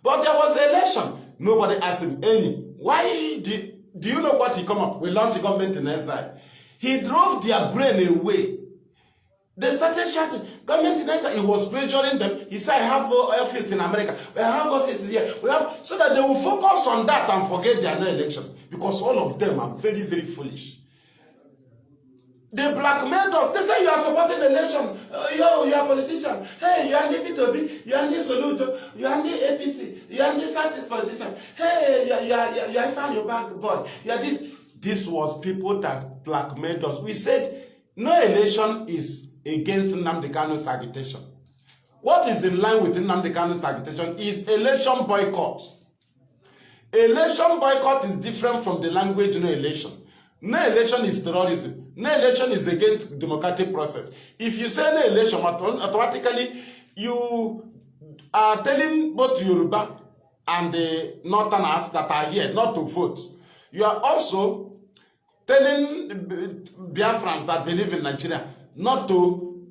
But there was an election. Nobody asked him any. Why do you know what he come up? We launched a government in exile. He drove their brain away. They started shouting, government in exile. He was pressuring them. He said, I have office in America. I have office here. We have, so that they will focus on that and forget their no election. Because all of them are very, very foolish. They blackmailed us. They say you are supporting the election. You are a politician. Hey, you are the P2B. You are the Soludo. You are the APC. You are the Southeast politician. Hey, you are found your back boy. You are this. This was people that blackmailed us. We said no election is against Nnamdi Kanu's agitation. What is in line with Nnamdi Kanu's agitation is election boycott. Election boycott is different from the language no election. No election is terrorism. No election is against democratic process. If you say no election, automatically you are telling both Yoruba and the Northerners that are here not to vote. You are also telling Biafrans that believe in Nigeria not to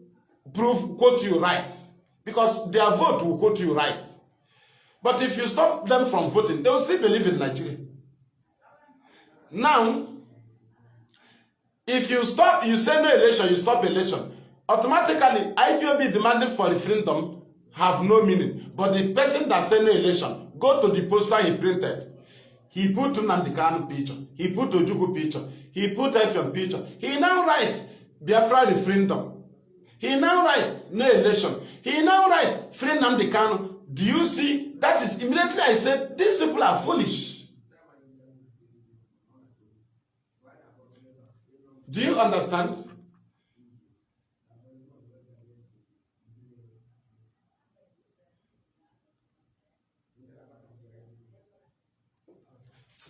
quote you right. Because their vote will quote you right. But if you stop them from voting, they will still believe in Nigeria. Now, if you stop, you say no election, you stop election, automatically IPOB demanding for referendum have no meaning. But the person that said no election, go to the poster he printed. He put Nnamdi Kanu picture. He put Ojukwu picture. He put FM picture. He now write Biafra referendum. He now write no election. He now write free Nnamdi Kanu. Do you see? That is immediately I said these people are foolish. Do you understand?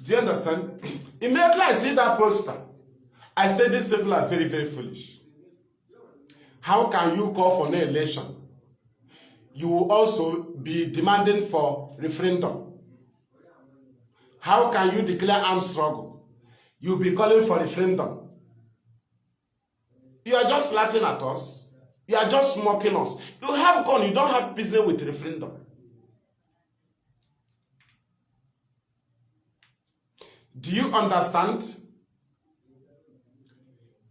Do you understand? Immediately I see that poster, I say these people are very, very foolish. How can you call for no election? You will also be demanding for referendum. How can you declare armed struggle? You'll be calling for referendum. You are just laughing at us. You are just mocking us. You have gone, you don't have business with referendum. Do you understand?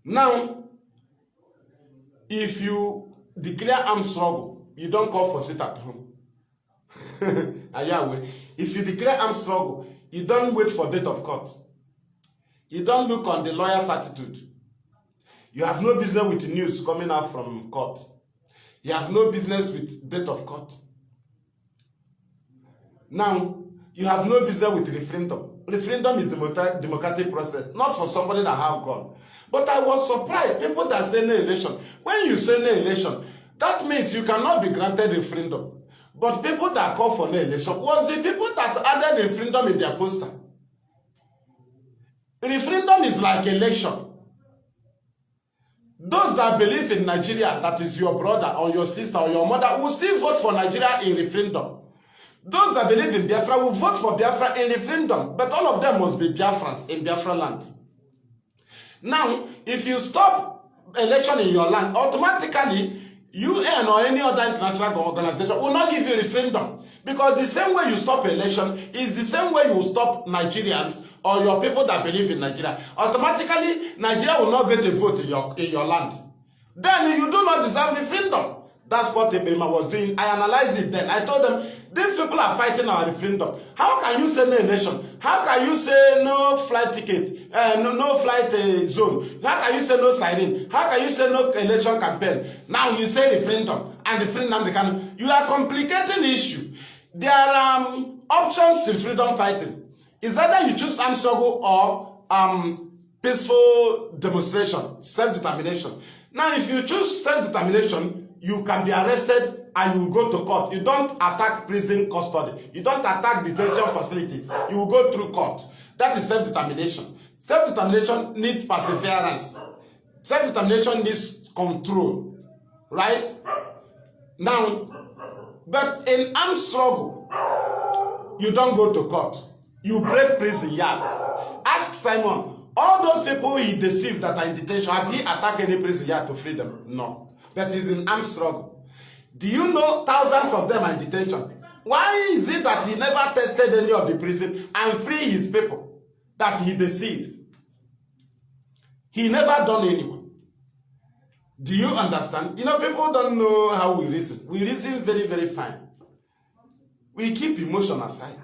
Now, if you declare armed struggle, you don't call for sit at home. Are you aware? If you declare armed struggle, you don't wait for date of court. You don't look on the lawyer's attitude. You have no business with the news coming out from court. You have no business with date of court. Now, you have no business with referendum. Referendum is democratic process, not for somebody that have gone. But I was surprised, people that say no election. When you say no election, that means you cannot be granted referendum. But people that call for no election was the people that added referendum in their poster. Referendum is like election. Those that believe in Nigeria, that is your brother or your sister or your mother, will still vote for Nigeria in referendum. Those that believe in Biafra will vote for Biafra in referendum. But all of them must be Biafrans in Biafra land. Now, if you stop election in your land, automatically UN or any other international organization will not give you a referendum. Because the same way you stop election is the same way you stop Nigerians or your people that believe in Nigeria. Automatically, Nigeria will not get a vote in your land. Then you do not deserve referendum. That's what Ibrima was doing. I analyzed it then. I told them, these people are fighting our referendum. How can you say no election? How can you say no flight ticket? No flight zone? How can you say no siren? How can you say no election campaign? Now you say referendum. And the freedom, Kanu. You are complicating the issue. There are options in freedom fighting. Is either you choose armed struggle or peaceful demonstration, self-determination. Now, if you choose self-determination, you can be arrested and you will go to court. You don't attack prison custody. You don't attack detention facilities. You will go through court. That is self-determination. Self-determination needs perseverance. Self-determination needs control. Right? Now, but in armed struggle, you don't go to court. You break prison yards. Ask Simon, all those people he deceived that are in detention, have he attacked any prison yard to free them? No. But he's in armed struggle. Do you know thousands of them are in detention? Why is it that he never tested any of the prison and free his people that he deceived? He never done anyone. Do you understand? You know, people don't know how we reason. We reason very, very fine. We keep emotion aside.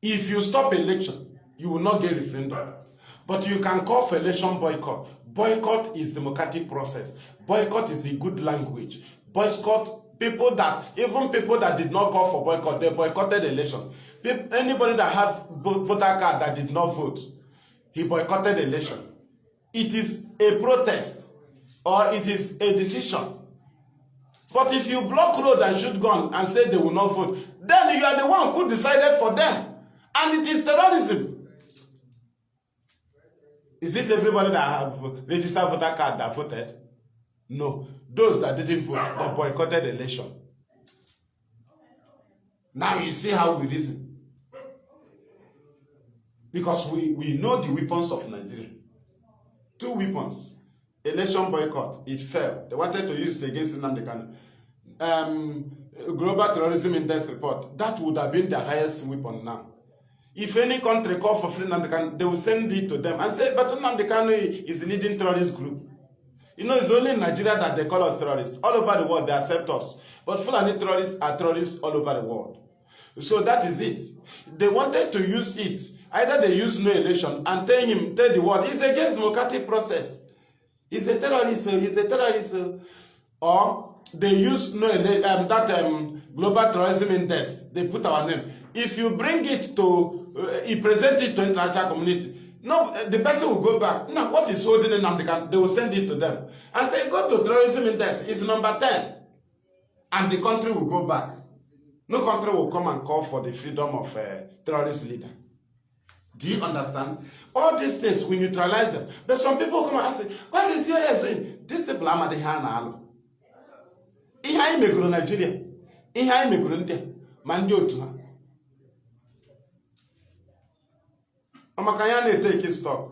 If you stop election, you will not get referendum. But you can call for election boycott. Boycott is democratic process. Boycott is a good language. Boycott, even people that did not call for boycott, they boycotted the election. Anybody that have voter card that did not vote, he boycotted the election. It is a protest or it is a decision. But if you block road and shoot gun and say they will not vote, then you are the one who decided for them. And it is terrorism. Is it everybody that have registered voter card that voted? No. Those that didn't vote, they boycotted the election. Now you see how we reason. Because we know the weapons of Nigeria. 2 weapons. Election boycott. It failed. They wanted to use it against Nnamdi Kanu. Global Terrorism Index report. That would have been the highest weapon now. If any country call for free Nnamdi Kanu, they will send it to them and say, but Nnamdi Kanu is the leading terrorist group. You know, it's only in Nigeria that they call us terrorists. All over the world, they accept us. But Fulani terrorists are terrorists all over the world. So that is it. They wanted to use it. Either they use no election and tell the world, it's against democratic process. He's a terrorist, he's a terrorist. Or they use no Global Terrorism Index. They put our name. If you bring it to, you present it to international community, no, the person will go back. Now, what is holding in Nnamdi? They will send it to them and say, go to terrorism index. It's number 10. And the country will go back. No country will come and call for the freedom of a terrorist leader. Do you understand? All these things, we neutralize them. But some people come and say, what is your head saying? These people are the hand. Ihe anyị megoro Nigeria. Ihe anyị megoro India. Ma ndị otu ha. Amakanya na-etake stock.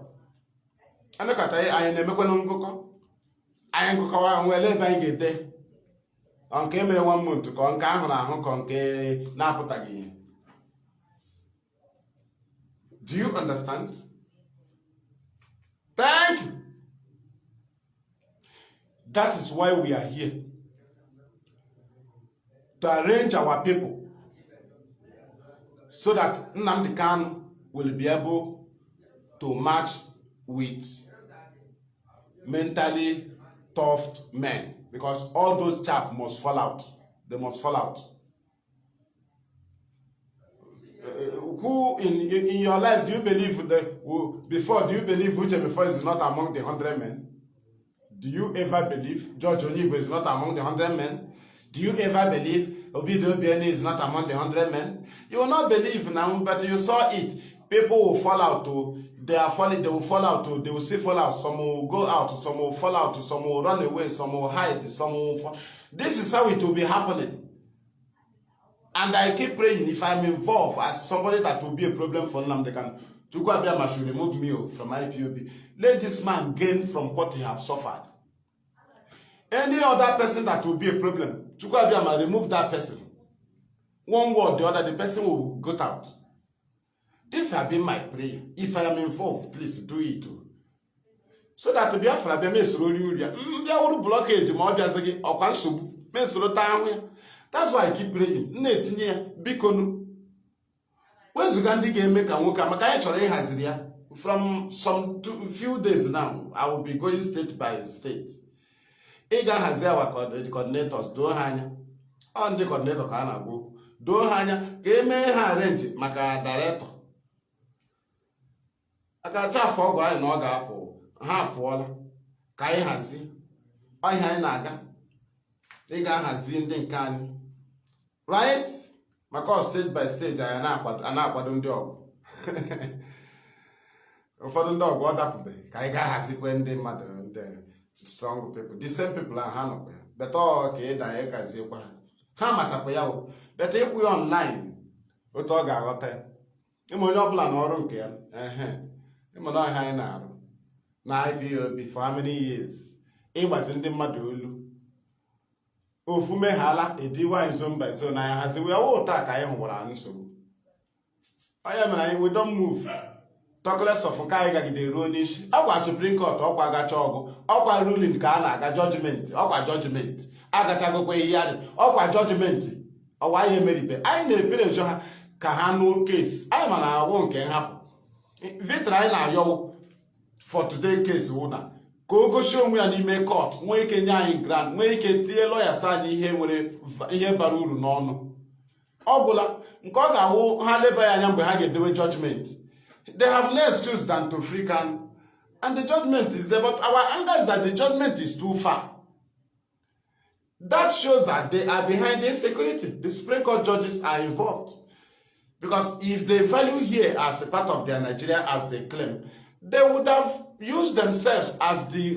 Anakata anyị na-emekwa ngụkọ. Anyị ngụkọwa nwere ebe anyị ga-ede. Nke emere 1 month ka nke ahụ na ahụ ka nke na-apụtaghị ihe. Do you understand? Thank you. That is why we are here. To arrange our people so that Nnamdi Kanu will be able to match with mentally tough men, because all those chaff must fall out. They must fall out. Who in your life do you believe before do you believe Uche before is not among the 100 men? Do you ever believe George Onibo is not among the 100 men? Do you ever believe Obido Obiani is not among the 100 men? You will not believe now, but you saw it. People will fall out. They will fall out. They will still fall out. Some will go out. Some will fall out. Some will run away. Some will hide. Some will fall. This is how it will be happening. And I keep praying, if I'm involved as somebody that will be a problem for Nnamdi Kanu, Chukwuabiama should remove me from IPOB. Let this man gain from what he has suffered. Any other person that will be a problem, Chukwuabiama remove that person. One word or the other, the person will go out. This has been my prayer. If I am involved, please do it too. So that the Biafra be me slowly blockage that's why I keep praying. From some few days now, I will be going state by state. Ega has the coordinators do hanya. On the coordinator can go. Do hanya. Game arrange maka director. Akacha for go in order apple. Half wall. Kai hazi. I naga. Ega has in the can. Right? Because stage by stage I am job. Ụfọdụ ndị ọgụ ọdapụbeghị ka anyị ga-ahazikwe ndị mmadụ ndị strong people. The same people ahụ ha nọkwa ya beta ka ịda ya gaziekwa ha machakwa ya o beta ịkwụ ya online otu ọ ga-aghọta ya ịma onye ọbụla na ọrụ nke ya ịma na ọhịa anyị na-arụ na IPOB for how many years ịgbazi ndị mmadụ olu ofu meghala ediwa izo mba izo na ya haziwe ya ụta ka anyị hụwara anyị nsogbu onye mere anyị we don't move. Talkless of Kaiga Ronish, Aqua Supreme Court, Aqua Gachog, Aqua ruling Kana, judgment, Aqua judgment, Agatago Yard, Aqua judgment, or why you made it. I know Peter Kahanu case. I am an won't can happen. Vitrina yo for today case owner. Go show me an MNK court, make a nine grand, make a dear lawyer sign here with a baruru non. Obula, Goga who Haleba and Yambe do a judgment. They have no excuse than to freak and the judgment is there, but our anger is that the judgment is too far. That shows that they are behind insecurity. The Supreme Court judges are involved. Because if they value here as a part of their Nigeria as they claim, they would have used themselves as the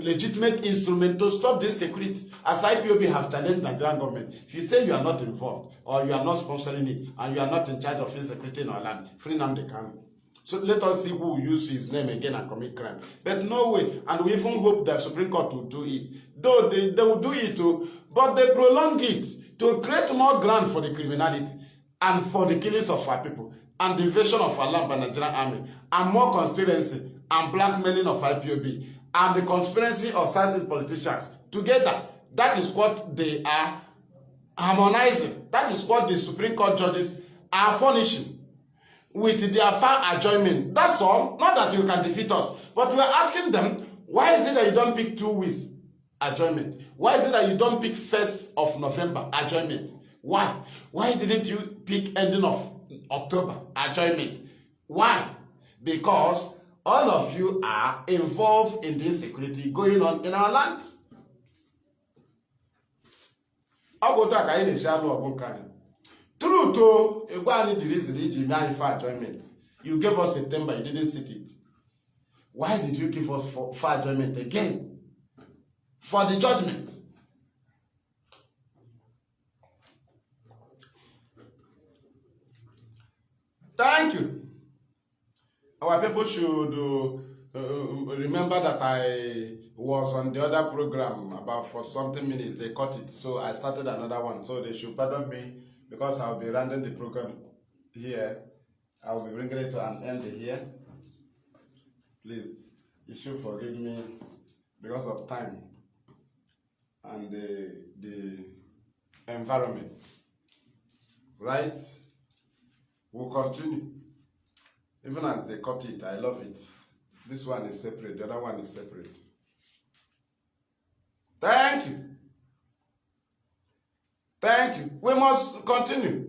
legitimate instrument to stop this insecurity. As IPOB have challenged the Nigerian government, if you say you are not involved or you are not sponsoring it and you are not in charge of insecurity in our land, free Nnamdi Kanu. So let us see who will use his name again and commit crime. But no way, and we even hope the Supreme Court will do it. Though they will do it too, but they prolong it to create more ground for the criminality and for the killings of our people and the invasion of our land by the Nigerian army and more conspiracy and blackmailing of IPOB and the conspiracy of certain politicians together. That is what they are harmonizing. That is what the Supreme Court judges are furnishing with their far adjournment. That's all. Not that you can defeat us, but we are asking them, why is it that you don't pick 2 weeks adjournment? Why is it that you don't pick 1st of November adjournment? Why? Why didn't you pick ending of October adjournment? Why? Because all of you are involved in this insecurity going on in our land. True to the reason adjournment. You gave us September, you didn't sit it. Why did you give us for adjournment again? For the judgment. Thank you. Our people should remember that I was on the other program about for something minutes. They cut it, so I started another one. So they should pardon me because I'll be running the program here. I'll be bringing it to an end here. Please, you should forgive me because of time and the environment. Right? We'll continue. Even as they cut it, I love it. This one is separate, the other one is separate. Thank you. Thank you. We must continue.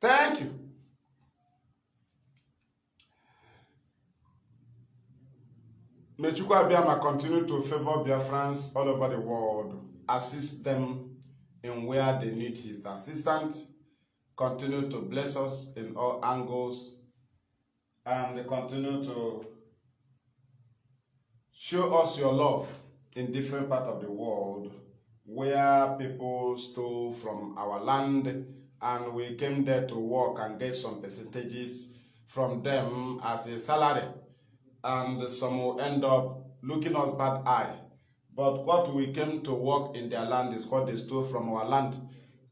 Thank you. May Chukwuabiama continue to favor Biafrans all over the world, assist them in where they need his assistance, continue to bless us in all angles, and continue to show us your love in different parts of the world where people stole from our land, and we came there to work and get some percentages from them as a salary, and some will end up looking us bad eye. But what we came to work in their land is what they stole from our land.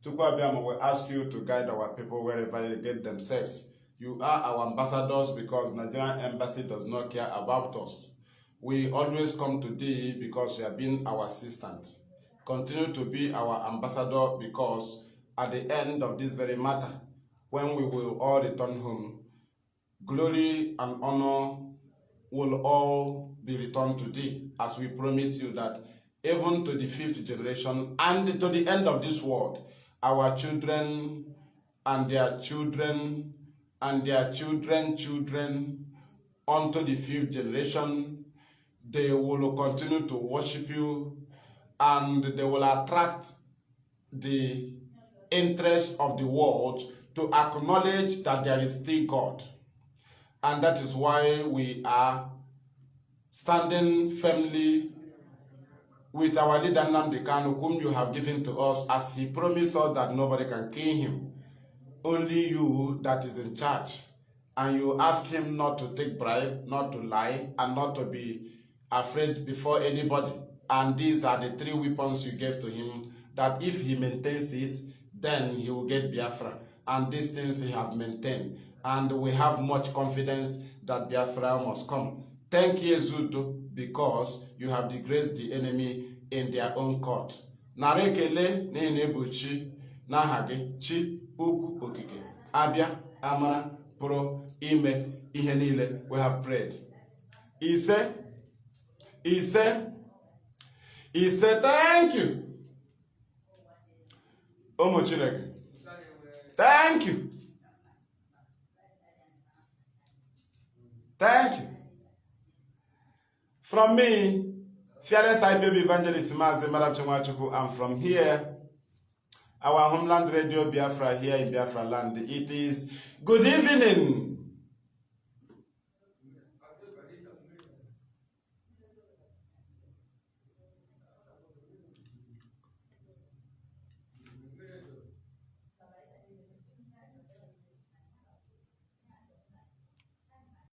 Tukwabiama will ask you to guide our people wherever they get themselves. You are our ambassadors because Nigerian embassy does not care about us. We always come to thee because you have been our assistant. Continue to be our ambassador because at the end of this very matter, when we will all return home, glory and honor will all be returned to thee, as we promise you that even to the 5th generation and to the end of this world, our children and their children and their children unto the 5th generation, they will continue to worship you, and they will attract the interest of the world to acknowledge that there is still God. And that is why we are standing firmly with our leader Nnamdi Kanu, whom you have given to us, as he promised us that nobody can kill him. Only you that is in charge. And you ask him not to take bribe, not to lie, and not to be afraid before anybody. And these are the 3 weapons you gave to him, that if he maintains it, then he will get Biafra. And these things he has maintained. And we have much confidence that Biafra must come. Thank you, Zudo, because you have disgraced the enemy in their own court. Narekele Nenebuchi Nahage Chi Uku Okike Abia Amara Pro Ime Ihe Niile. We have prayed. He said, thank you. Omochirege. Thank you. Thank you. From me, fearless Ipob evangelist MAZI Madwabuchi, and from here, our homeland radio Biafra here in Biafra land, it is good evening.